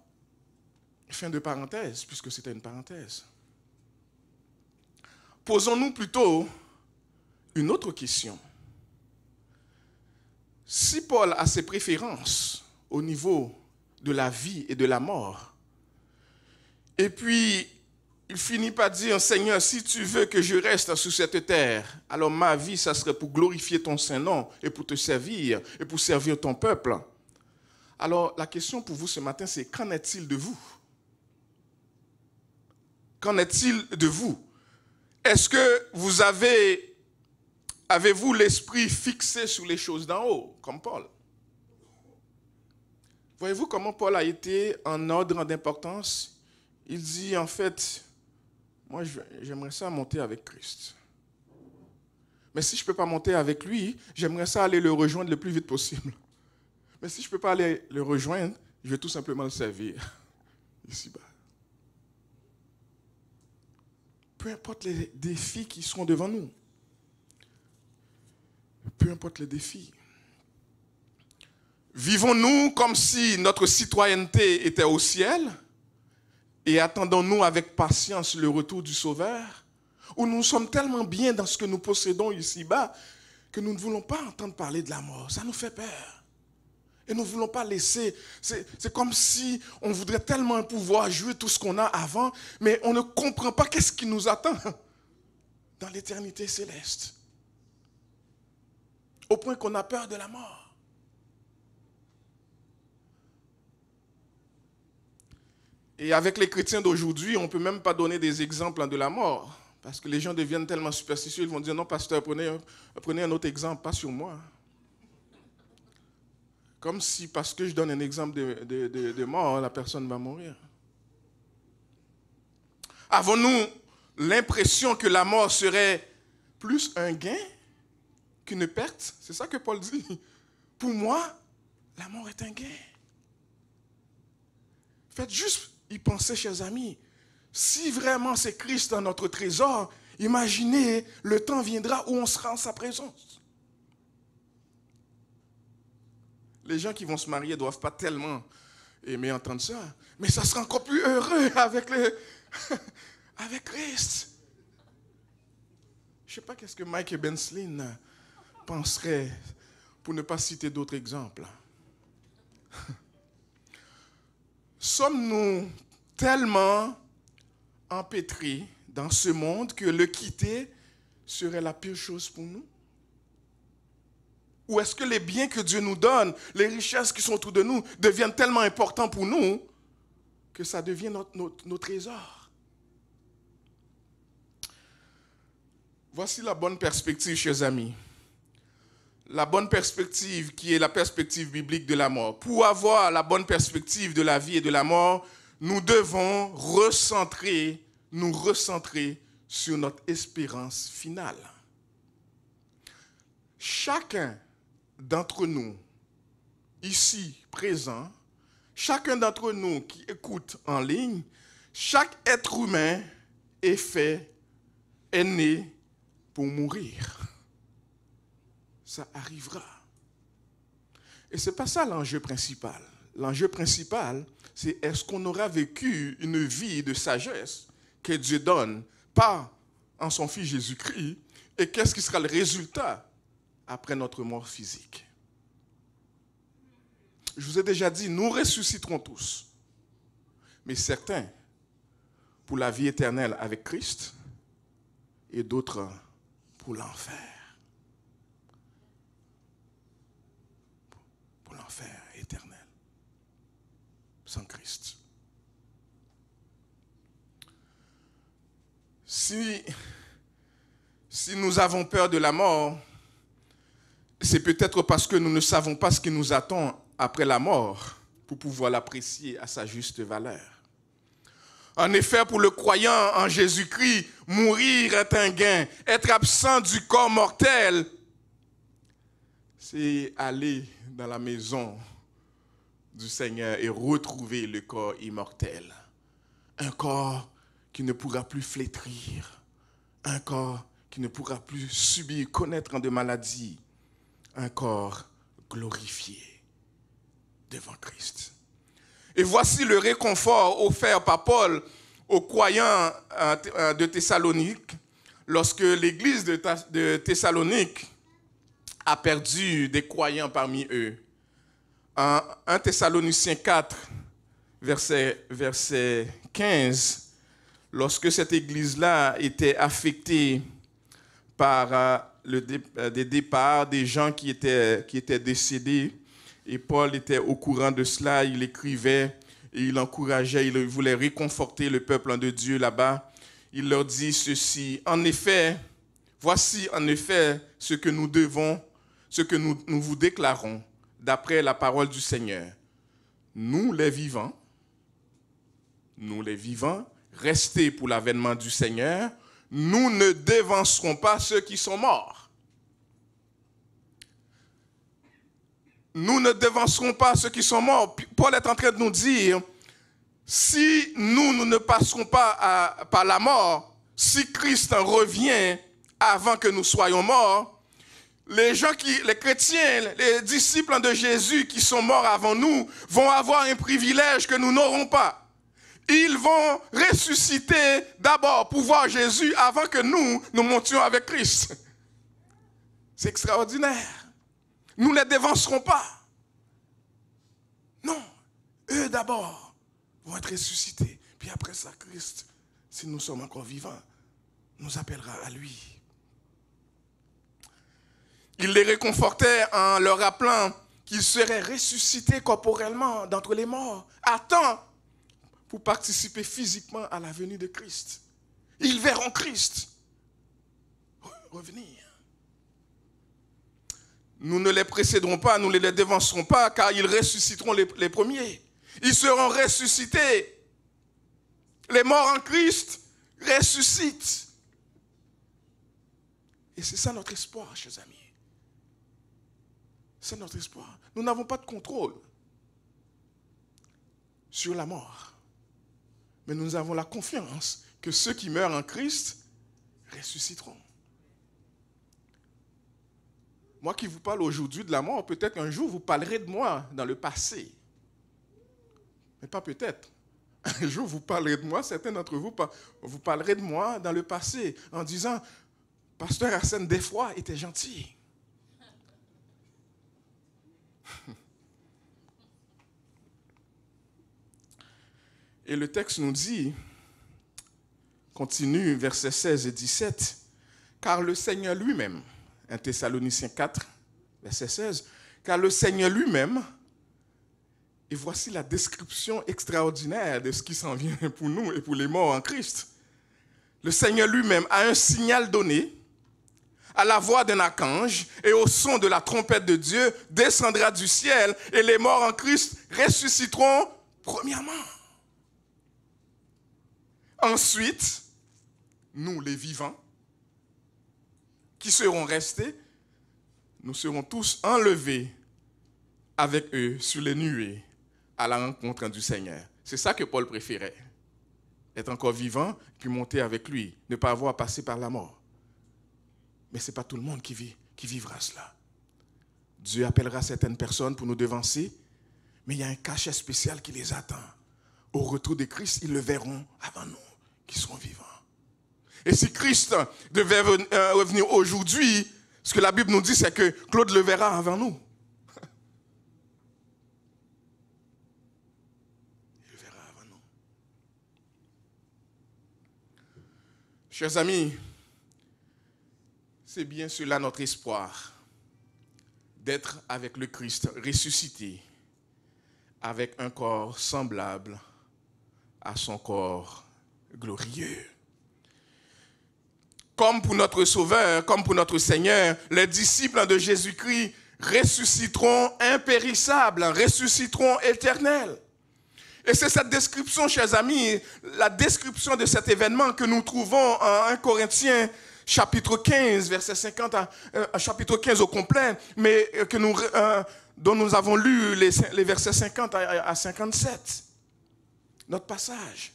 fin de parenthèse, puisque c'était une parenthèse. Posons-nous plutôt une autre question. Si Paul a ses préférences au niveau de la vie et de la mort, et puis il finit par dire, Seigneur, si tu veux que je reste sur cette terre, alors ma vie, ça serait pour glorifier ton Saint-Nom et pour te servir et pour servir ton peuple. Alors la question pour vous ce matin, c'est qu'en est-il de vous? Qu'en est-il de vous? Est-ce que vous avez-vous l'esprit fixé sur les choses d'en haut, comme Paul? Voyez-vous comment Paul a été en ordre d'importance? Il dit, en fait, moi, j'aimerais ça monter avec Christ. Mais si je ne peux pas monter avec lui, j'aimerais ça aller le rejoindre le plus vite possible. Mais si je ne peux pas aller le rejoindre, je vais tout simplement le servir ici-bas. Peu importe les défis qui seront devant nous. Peu importe les défis. Vivons-nous comme si notre citoyenneté était au ciel et attendons-nous avec patience le retour du Sauveur? Ou nous sommes tellement bien dans ce que nous possédons ici-bas que nous ne voulons pas entendre parler de la mort. Ça nous fait peur. Et nous ne voulons pas laisser. C'est comme si on voudrait tellement pouvoir jouer tout ce qu'on a avant, mais on ne comprend pas qu'est-ce qui nous attend dans l'éternité céleste. Au point qu'on a peur de la mort. Et avec les chrétiens d'aujourd'hui, on ne peut même pas donner des exemples de la mort. Parce que les gens deviennent tellement superstitieux, ils vont dire, non, pasteur, prenez un autre exemple, pas sur moi. Comme si, parce que je donne un exemple de mort, la personne va mourir. Avons-nous l'impression que la mort serait plus un gain qu'une perte? C'est ça que Paul dit. Pour moi, la mort est un gain. Faites juste y penser, chers amis. Si vraiment c'est Christ dans notre trésor, imaginez, le temps viendra où on sera en sa présence. Les gens qui vont se marier ne doivent pas tellement aimer entendre ça, mais ça sera encore plus heureux avec Christ. Je ne sais pas qu'est-ce que Mike et Benslin penseraient, pour ne pas citer d'autres exemples. Sommes-nous tellement empêtrés dans ce monde que le quitter serait la pire chose pour nous? Ou est-ce que les biens que Dieu nous donne, les richesses qui sont autour de nous, deviennent tellement importants pour nous que ça devient nos trésors? Voici la bonne perspective, chers amis. La bonne perspective qui est la perspective biblique de la mort. Pour avoir la bonne perspective de la vie et de la mort, nous devons nous recentrer sur notre espérance finale. Chacun d'entre nous, ici présent, chacun d'entre nous qui écoute en ligne, chaque être humain est né pour mourir. Ça arrivera. Et ce n'est pas ça l'enjeu principal. L'enjeu principal, c'est est-ce qu'on aura vécu une vie de sagesse que Dieu donne, pas en son Fils Jésus-Christ, et qu'est-ce qui sera le résultat après notre mort physique. Je vous ai déjà dit, nous ressusciterons tous. Mais certains pour la vie éternelle avec Christ et d'autres pour l'enfer. Pour l'enfer éternel. Sans Christ. Si nous avons peur de la mort, c'est peut-être parce que nous ne savons pas ce qui nous attend après la mort pour pouvoir l'apprécier à sa juste valeur. En effet, pour le croyant en Jésus-Christ, mourir est un gain. Être absent du corps mortel, c'est aller dans la maison du Seigneur et retrouver le corps immortel. Un corps qui ne pourra plus flétrir. Un corps qui ne pourra plus subir, connaître de maladies. Un corps glorifié devant Christ. Et voici le réconfort offert par Paul aux croyants de Thessalonique lorsque l'église de Thessalonique a perdu des croyants parmi eux. En 1 Thessaloniciens 4, verset 15, lorsque cette église-là était affectée par des départs des gens qui étaient décédés, et Paul était au courant de cela, il écrivait et il encourageait, il voulait réconforter le peuple de Dieu là-bas. Il leur dit ceci: en effet, voici en effet ce que nous devons, ce que nous vous déclarons d'après la parole du Seigneur. Nous les vivants, restés pour l'avènement du Seigneur, nous ne devancerons pas ceux qui sont morts. Nous ne devancerons pas ceux qui sont morts. Paul est en train de nous dire, si nous ne passerons pas par la mort, si Christ revient avant que nous soyons morts, les chrétiens, les disciples de Jésus qui sont morts avant nous vont avoir un privilège que nous n'aurons pas. Ils vont ressusciter d'abord pour voir Jésus avant que nous montions avec Christ. C'est extraordinaire. Nous ne les devancerons pas. Non, eux d'abord vont être ressuscités. Puis après ça, Christ, si nous sommes encore vivants, nous appellera à lui. Il les réconfortait en leur rappelant qu'ils seraient ressuscités corporellement d'entre les morts, à temps pour participer physiquement à la venue de Christ. Ils verront Christ revenir. Nous ne les précéderons pas, nous ne les devancerons pas, car ils ressusciteront les premiers. Ils seront ressuscités. Les morts en Christ ressuscitent. Et c'est ça notre espoir, chers amis. C'est notre espoir. Nous n'avons pas de contrôle sur la mort. Mais nous avons la confiance que ceux qui meurent en Christ ressusciteront. Moi qui vous parle aujourd'hui de la mort, peut-être qu'un jour vous parlerez de moi dans le passé. Mais pas peut-être. Un jour vous parlerez de moi, certains d'entre vous, vous parlerez de moi dans le passé en disant, Pasteur Arsène, des fois, était gentil. Et le texte nous dit, continue, versets 16 et 17, car le Seigneur lui-même, 1 Thessaloniciens 4, verset 16, car le Seigneur lui-même, et voici la description extraordinaire de ce qui s'en vient pour nous et pour les morts en Christ. Le Seigneur lui-même a un signal donné, à la voix d'un archange et au son de la trompette de Dieu, descendra du ciel et les morts en Christ ressusciteront premièrement. Ensuite, nous les vivants, qui seront restés, nous serons tous enlevés avec eux sur les nuées à la rencontre du Seigneur. C'est ça que Paul préférait. Être encore vivant, puis monter avec lui, ne pas avoir passé par la mort. Mais ce n'est pas tout le monde qui vivra cela. Dieu appellera certaines personnes pour nous devancer, mais il y a un cachet spécial qui les attend. Au retour de Christ, ils le verront avant nous, qui seront vivants. Et si Christ devait revenir aujourd'hui, ce que la Bible nous dit, c'est que Claude le verra avant nous. Il le verra avant nous. Chers amis, c'est bien cela notre espoir, d'être avec le Christ ressuscité, avec un corps semblable à son corps glorieux. Comme pour notre Sauveur, comme pour notre Seigneur, les disciples de Jésus-Christ ressusciteront impérissables, ressusciteront éternels. Et c'est cette description, chers amis, la description de cet événement que nous trouvons en 1 Corinthiens chapitre 15, verset 50 à chapitre 15 au complet, mais dont nous avons lu les versets 50 à 57. Notre passage.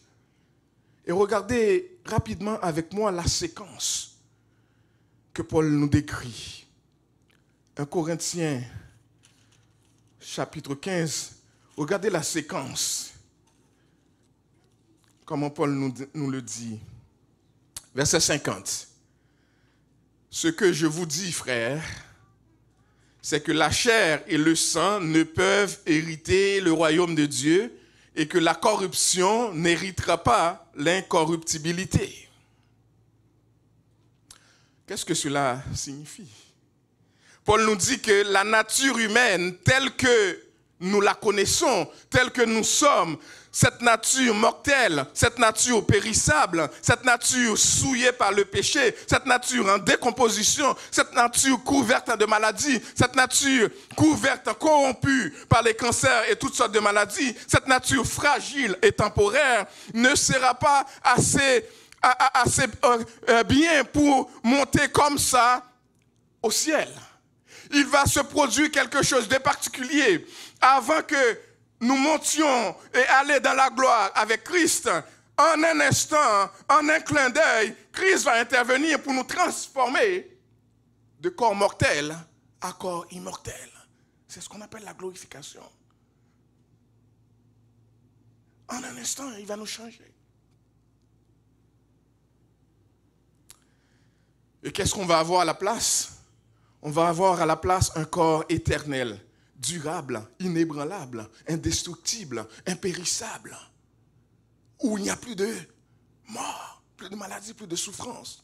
Et regardez rapidement avec moi la séquence que Paul nous décrit. 1 Corinthiens, chapitre 15. Regardez la séquence. Comment Paul nous le dit. Verset 50. Ce que je vous dis, frères, c'est que la chair et le sang ne peuvent hériter le royaume de Dieu et que la corruption n'héritera pas l'incorruptibilité. Qu'est-ce que cela signifie? Paul nous dit que la nature humaine, telle que nous la connaissons, telle que nous sommes, cette nature mortelle, cette nature périssable, cette nature souillée par le péché, cette nature en décomposition, cette nature couverte de maladies, cette nature couverte, corrompue par les cancers et toutes sortes de maladies, cette nature fragile et temporaire ne sera pas assez bien pour monter comme ça au ciel. Il va se produire quelque chose de particulier avant que nous montions et aller dans la gloire avec Christ. En un instant, en un clin d'œil, Christ va intervenir pour nous transformer de corps mortel à corps immortel. C'est ce qu'on appelle la glorification. En un instant, il va nous changer. Et qu'est-ce qu'on va avoir à la place? On va avoir à la place un corps éternel, durable, inébranlable, indestructible, impérissable, où il n'y a plus de mort, plus de maladie, plus de souffrance,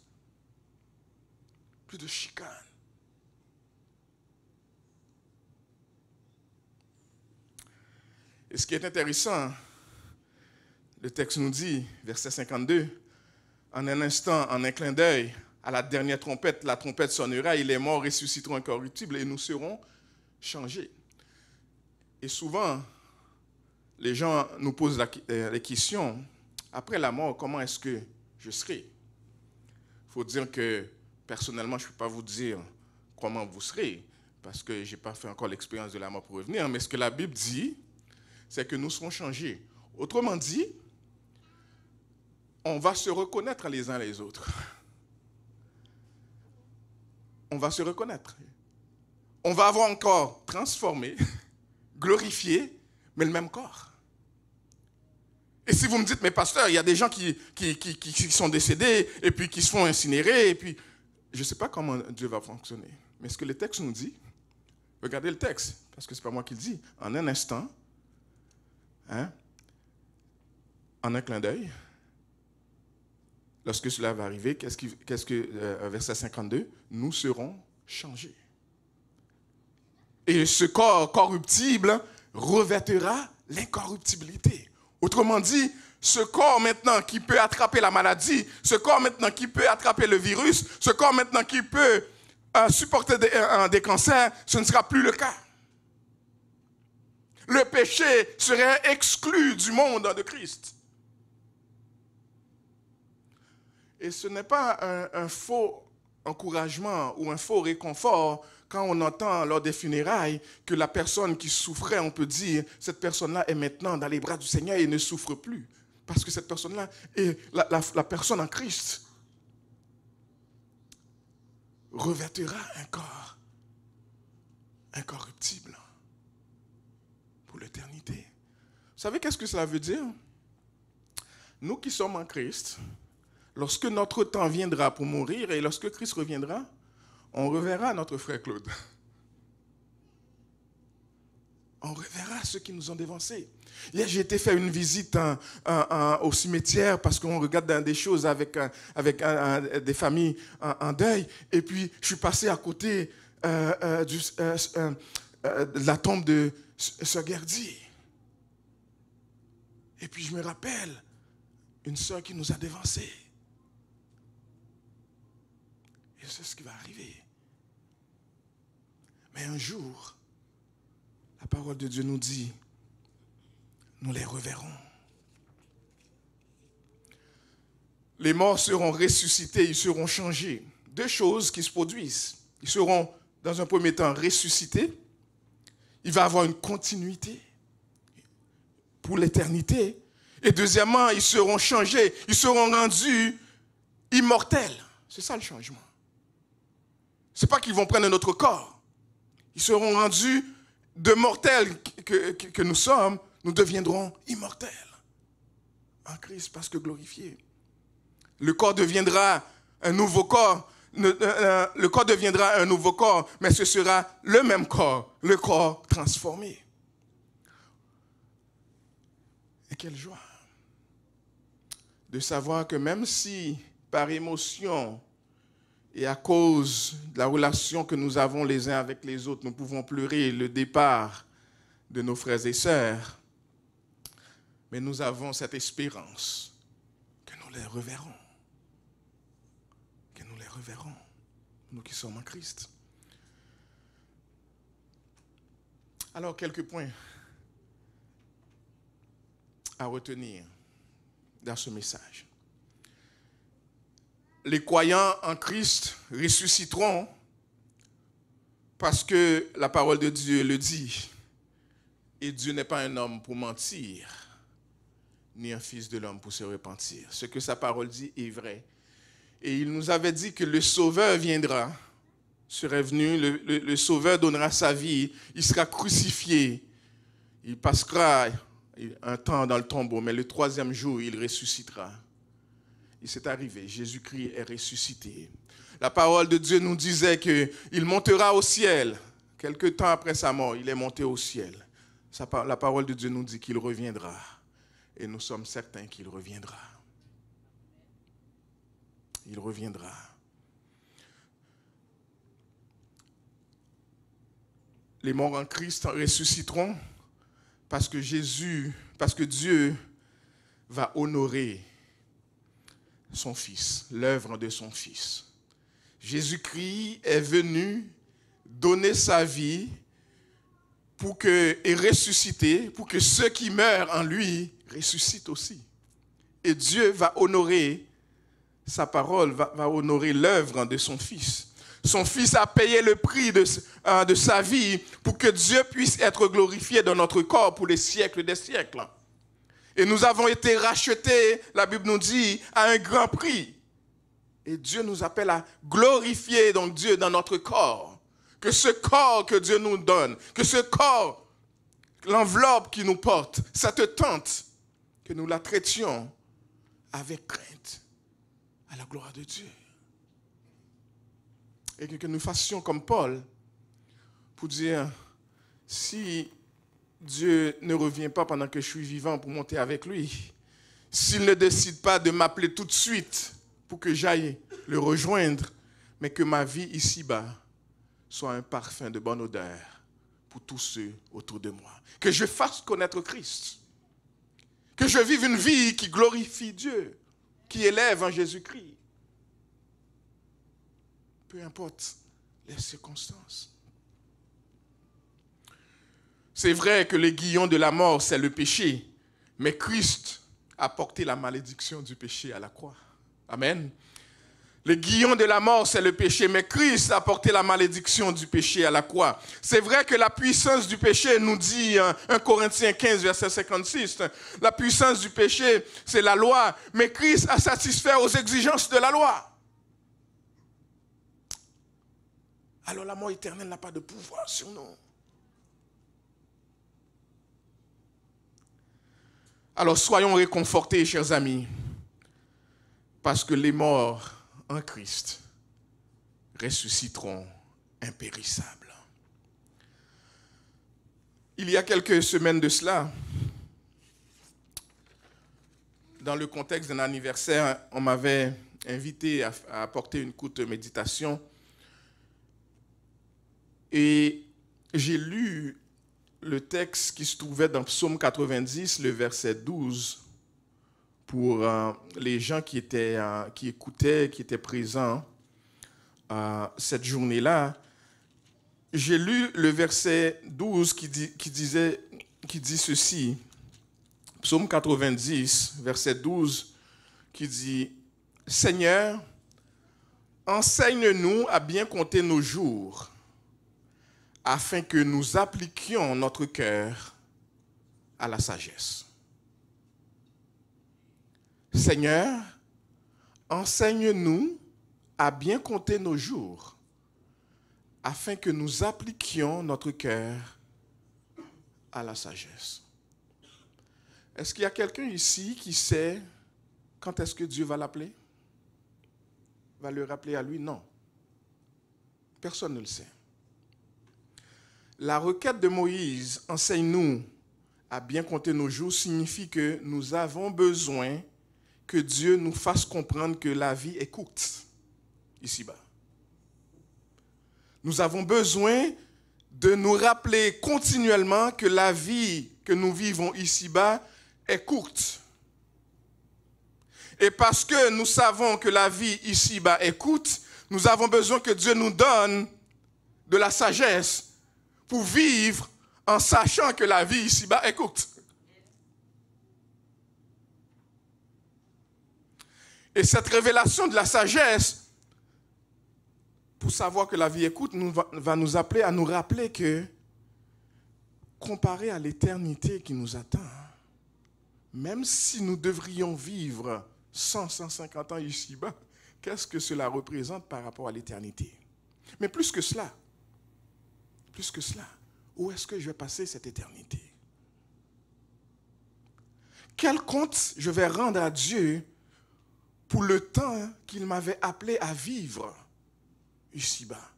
plus de chicane. Et ce qui est intéressant, le texte nous dit, verset 52, en un instant, en un clin d'œil, à la dernière trompette, la trompette sonnera et les morts ressusciteront incorruptibles et nous serons changés. Et souvent, les gens nous posent la question, après la mort, comment est-ce que je serai? Il faut dire que, personnellement, je ne peux pas vous dire comment vous serez, parce que je n'ai pas fait encore l'expérience de la mort pour revenir, mais ce que la Bible dit, c'est que nous serons changés. Autrement dit, on va se reconnaître les uns les autres. On va se reconnaître. On va avoir un corps transformé, glorifié, mais le même corps. Et si vous me dites, mais pasteur, il y a des gens qui sont décédés et puis qui se font incinérer, et puis je ne sais pas comment Dieu va fonctionner. Mais ce que le texte nous dit, regardez le texte, parce que ce n'est pas moi qui le dis, en un instant, en un clin d'œil, lorsque cela va arriver, verset 52, nous serons changés. Et ce corps corruptible revêtera l'incorruptibilité. Autrement dit, ce corps maintenant qui peut attraper la maladie, ce corps maintenant qui peut attraper le virus, ce corps maintenant qui peut supporter des cancers, ce ne sera plus le cas. Le péché serait exclu du monde de Christ. Et ce n'est pas un faux encouragement ou un faux réconfort quand on entend lors des funérailles que la personne qui souffrait, on peut dire, cette personne-là est maintenant dans les bras du Seigneur et ne souffre plus. Parce que cette personne-là est la personne en Christ. Revêtera un corps incorruptible pour l'éternité. Vous savez qu'est-ce que cela veut dire? Nous qui sommes en Christ, lorsque notre temps viendra pour mourir et lorsque Christ reviendra, on reverra notre frère Claude. On reverra ceux qui nous ont dévancés. Hier, j'ai été faire une visite au cimetière parce qu'on regarde des choses avec des familles en deuil. Et puis, je suis passé à côté de la tombe de Sœur Gerdy. Et puis, je me rappelle une sœur qui nous a dévancés. Et c'est ce qui va arriver. Mais un jour, la parole de Dieu nous dit, nous les reverrons. Les morts seront ressuscités, ils seront changés. deux choses qui se produisent. Ils seront, dans un premier temps, ressuscités. Il va avoir une continuité pour l'éternité. Et deuxièmement, ils seront changés. Ils seront rendus immortels. C'est ça le changement. Ce n'est pas qu'ils vont prendre notre corps. Ils seront rendus de mortels que nous sommes. Nous deviendrons immortels en Christ parce que glorifiés. Le corps deviendra un nouveau corps. Le corps deviendra un nouveau corps, mais ce sera le même corps, le corps transformé. Et quelle joie de savoir que même si par émotion et à cause de la relation que nous avons les uns avec les autres, nous pouvons pleurer le départ de nos frères et sœurs, mais nous avons cette espérance que nous les reverrons. Que nous les reverrons, nous qui sommes en Christ. Alors, quelques points à retenir dans ce message. Les croyants en Christ ressusciteront parce que la parole de Dieu le dit. Et Dieu n'est pas un homme pour mentir, ni un fils de l'homme pour se repentir. Ce que sa parole dit est vrai. Et il nous avait dit que le Sauveur viendra, serait venu, le Sauveur donnera sa vie, il sera crucifié, il passera un temps dans le tombeau, mais le troisième jour, il ressuscitera. Et c'est arrivé, Jésus-Christ est ressuscité. La parole de Dieu nous disait qu'il montera au ciel. Quelque temps après sa mort, il est monté au ciel. La parole de Dieu nous dit qu'il reviendra. Et nous sommes certains qu'il reviendra. Il reviendra. Les morts en Christ ressusciteront parce que Dieu va honorer son Fils, l'œuvre de son Fils. Jésus-Christ est venu donner sa vie et ressusciter pour que ceux qui meurent en lui ressuscitent aussi. Et Dieu va honorer sa parole, va honorer l'œuvre de son Fils. Son Fils a payé le prix de sa vie pour que Dieu puisse être glorifié dans notre corps pour les siècles des siècles. Et nous avons été rachetés, la Bible nous dit, à un grand prix. Et Dieu nous appelle à glorifier donc Dieu dans notre corps. Que ce corps que Dieu nous donne, que ce corps, l'enveloppe qui nous porte, cette tente, que nous la traitions avec crainte à la gloire de Dieu. Et que nous fassions comme Paul pour dire, si Dieu ne revient pas pendant que je suis vivant pour monter avec lui, s'il ne décide pas de m'appeler tout de suite pour que j'aille le rejoindre, mais que ma vie ici-bas soit un parfum de bonne odeur pour tous ceux autour de moi. Que je fasse connaître Christ. Que je vive une vie qui glorifie Dieu, qui élève en Jésus-Christ. Peu importe les circonstances. C'est vrai que l'aiguillon de la mort, c'est le péché, mais Christ a porté la malédiction du péché à la croix. Amen. L'aiguillon de la mort, c'est le péché, mais Christ a porté la malédiction du péché à la croix. C'est vrai que la puissance du péché, nous dit 1 Corinthiens 15, verset 56, la puissance du péché, c'est la loi, mais Christ a satisfait aux exigences de la loi. Alors la mort éternelle n'a pas de pouvoir sur nous. Alors soyons réconfortés, chers amis, parce que les morts en Christ ressusciteront impérissables. Il y a quelques semaines de cela, dans le contexte d'un anniversaire, on m'avait invité à apporter une courte méditation et j'ai lu le texte qui se trouvait dans Psaume 90, le verset 12, pour les gens qui écoutaient, qui étaient présents cette journée-là. J'ai lu le verset 12 qui dit ceci, Psaume 90, verset 12, qui dit « Seigneur, enseigne-nous à bien compter nos jours, afin que nous appliquions notre cœur à la sagesse. Seigneur, enseigne-nous à bien compter nos jours, afin que nous appliquions notre cœur à la sagesse. Est-ce qu'il y a quelqu'un ici qui sait quand est-ce que Dieu va l'appeler? Va le rappeler à lui? Non. Personne ne le sait. La requête de Moïse, enseigne-nous à bien compter nos jours, signifie que nous avons besoin que Dieu nous fasse comprendre que la vie est courte, ici-bas. Nous avons besoin de nous rappeler continuellement que la vie que nous vivons ici-bas est courte. Et parce que nous savons que la vie ici-bas est courte, nous avons besoin que Dieu nous donne de la sagesse pour vivre en sachant que la vie ici-bas est courte. Et cette révélation de la sagesse, pour savoir que la vie est courte, va nous appeler à nous rappeler que, comparé à l'éternité qui nous attend, même si nous devrions vivre 150 ans ici-bas, qu'est-ce que cela représente par rapport à l'éternité? Mais plus que cela, où est-ce que je vais passer cette éternité? Quel compte je vais rendre à Dieu pour le temps qu'il m'avait appelé à vivre ici-bas?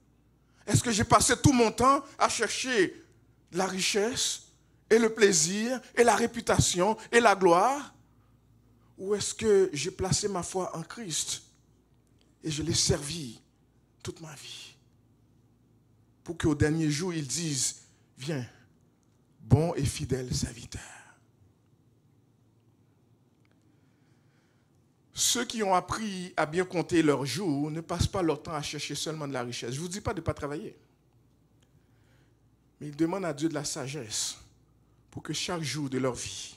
Est-ce que j'ai passé tout mon temps à chercher la richesse et le plaisir et la réputation et la gloire? Ou est-ce que j'ai placé ma foi en Christ et je l'ai servi toute ma vie? Pour qu'au dernier jour, ils disent, viens, bon et fidèle serviteur. Ceux qui ont appris à bien compter leurs jours ne passent pas leur temps à chercher seulement de la richesse. Je ne vous dis pas de ne pas travailler. Mais ils demandent à Dieu de la sagesse pour que chaque jour de leur vie,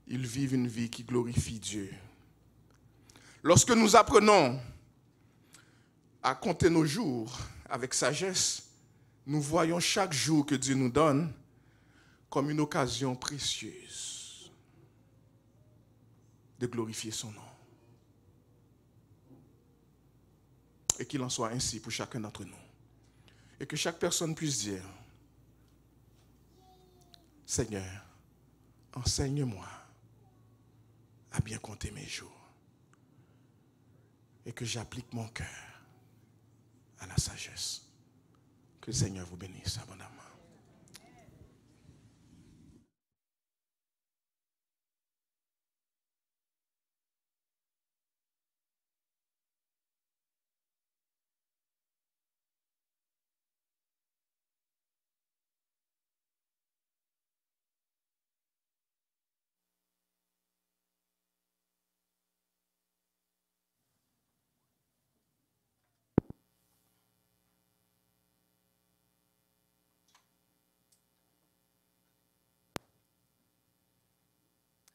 ils vivent une vie qui glorifie Dieu. Lorsque nous apprenons à compter nos jours avec sagesse, nous voyons chaque jour que Dieu nous donne comme une occasion précieuse de glorifier son nom. Et qu'il en soit ainsi pour chacun d'entre nous. Et que chaque personne puisse dire, Seigneur, enseigne-moi à bien compter mes jours. Et que j'applique mon cœur à la sagesse. Que le Seigneur vous bénisse abondamment.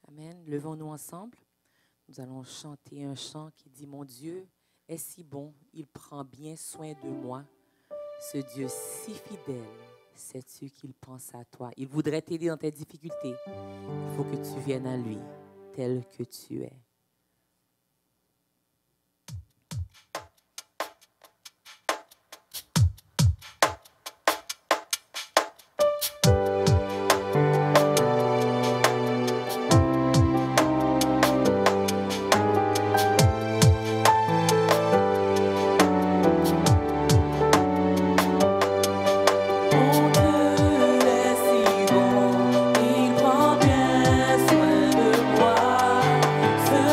Amen. Levons-nous ensemble. Nous allons chanter un chant qui dit « Mon Dieu est si bon, il prend bien soin de moi. Ce Dieu si fidèle, sais-tu qu'il pense à toi? Il voudrait t'aider dans tes difficultés. Il faut que tu viennes à lui tel que tu es. » Ce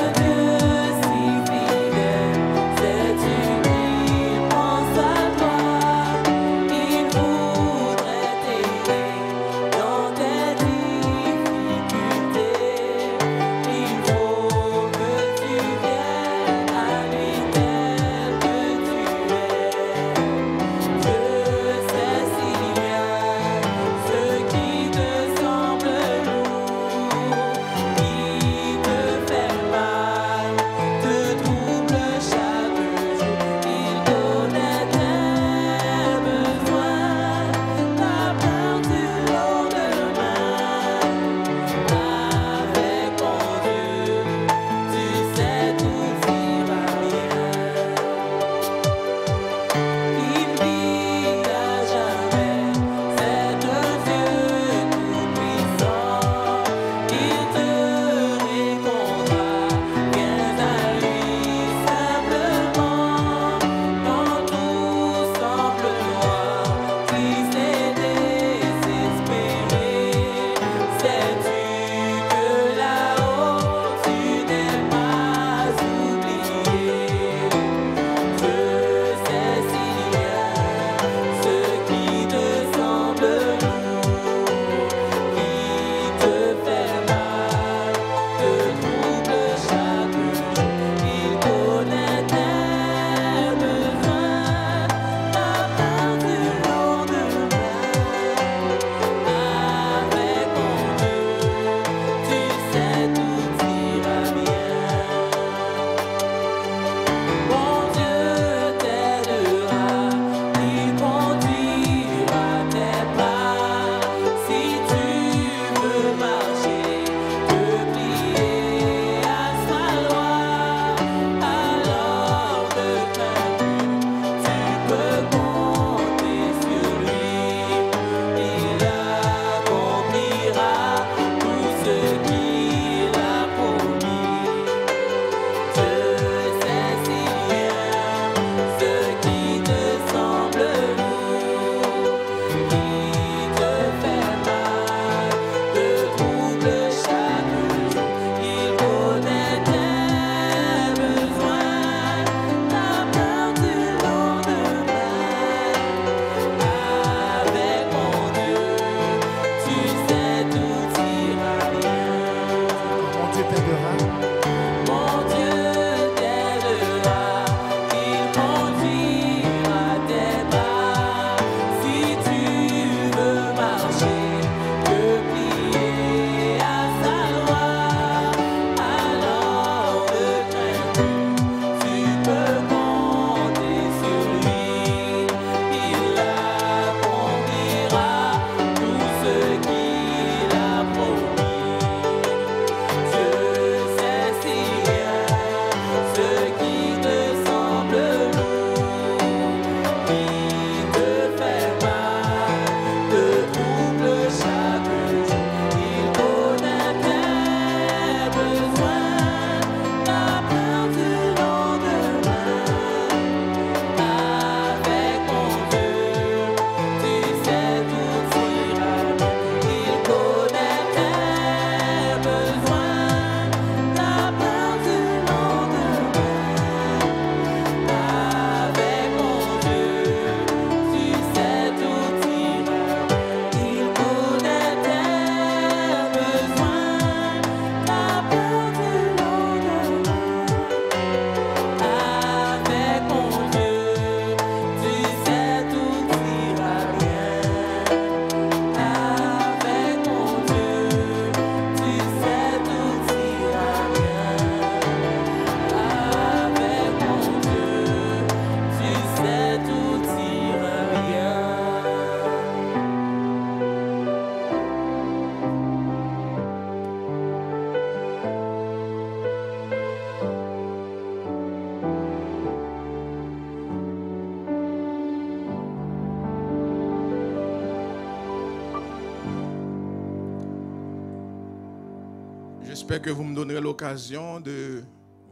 J'espère que vous me donnerez l'occasion de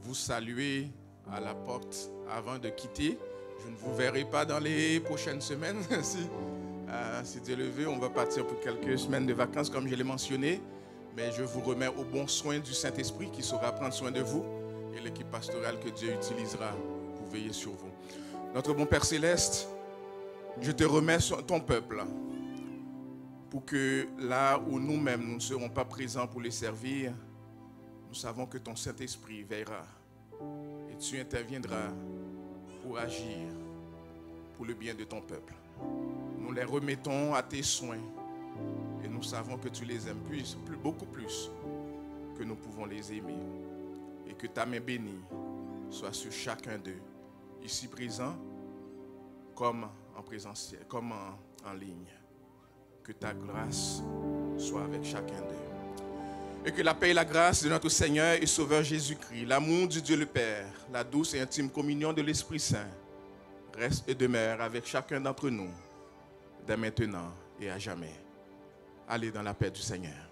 vous saluer à la porte avant de quitter. Je ne vous verrai pas dans les prochaines semaines. Si Dieu le veut, on va partir pour quelques semaines de vacances, comme je l'ai mentionné. Mais je vous remets au bon soin du Saint-Esprit qui saura prendre soin de vous et l'équipe pastorale que Dieu utilisera pour veiller sur vous. Notre bon Père Céleste, je te remets sur ton peuple pour que là où nous-mêmes nous ne serons pas présents pour les servir, nous savons que ton Saint-Esprit veillera et tu interviendras pour agir pour le bien de ton peuple. Nous les remettons à tes soins et nous savons que tu les aimes beaucoup plus que nous pouvons les aimer. Et que ta main bénie soit sur chacun d'eux, ici présent comme en présentiel, comme en ligne. Que ta grâce soit avec chacun d'eux. Et que la paix et la grâce de notre Seigneur et Sauveur Jésus-Christ, l'amour du Dieu le Père, la douce et intime communion de l'Esprit Saint, reste et demeure avec chacun d'entre nous, dès maintenant et à jamais. Allez dans la paix du Seigneur.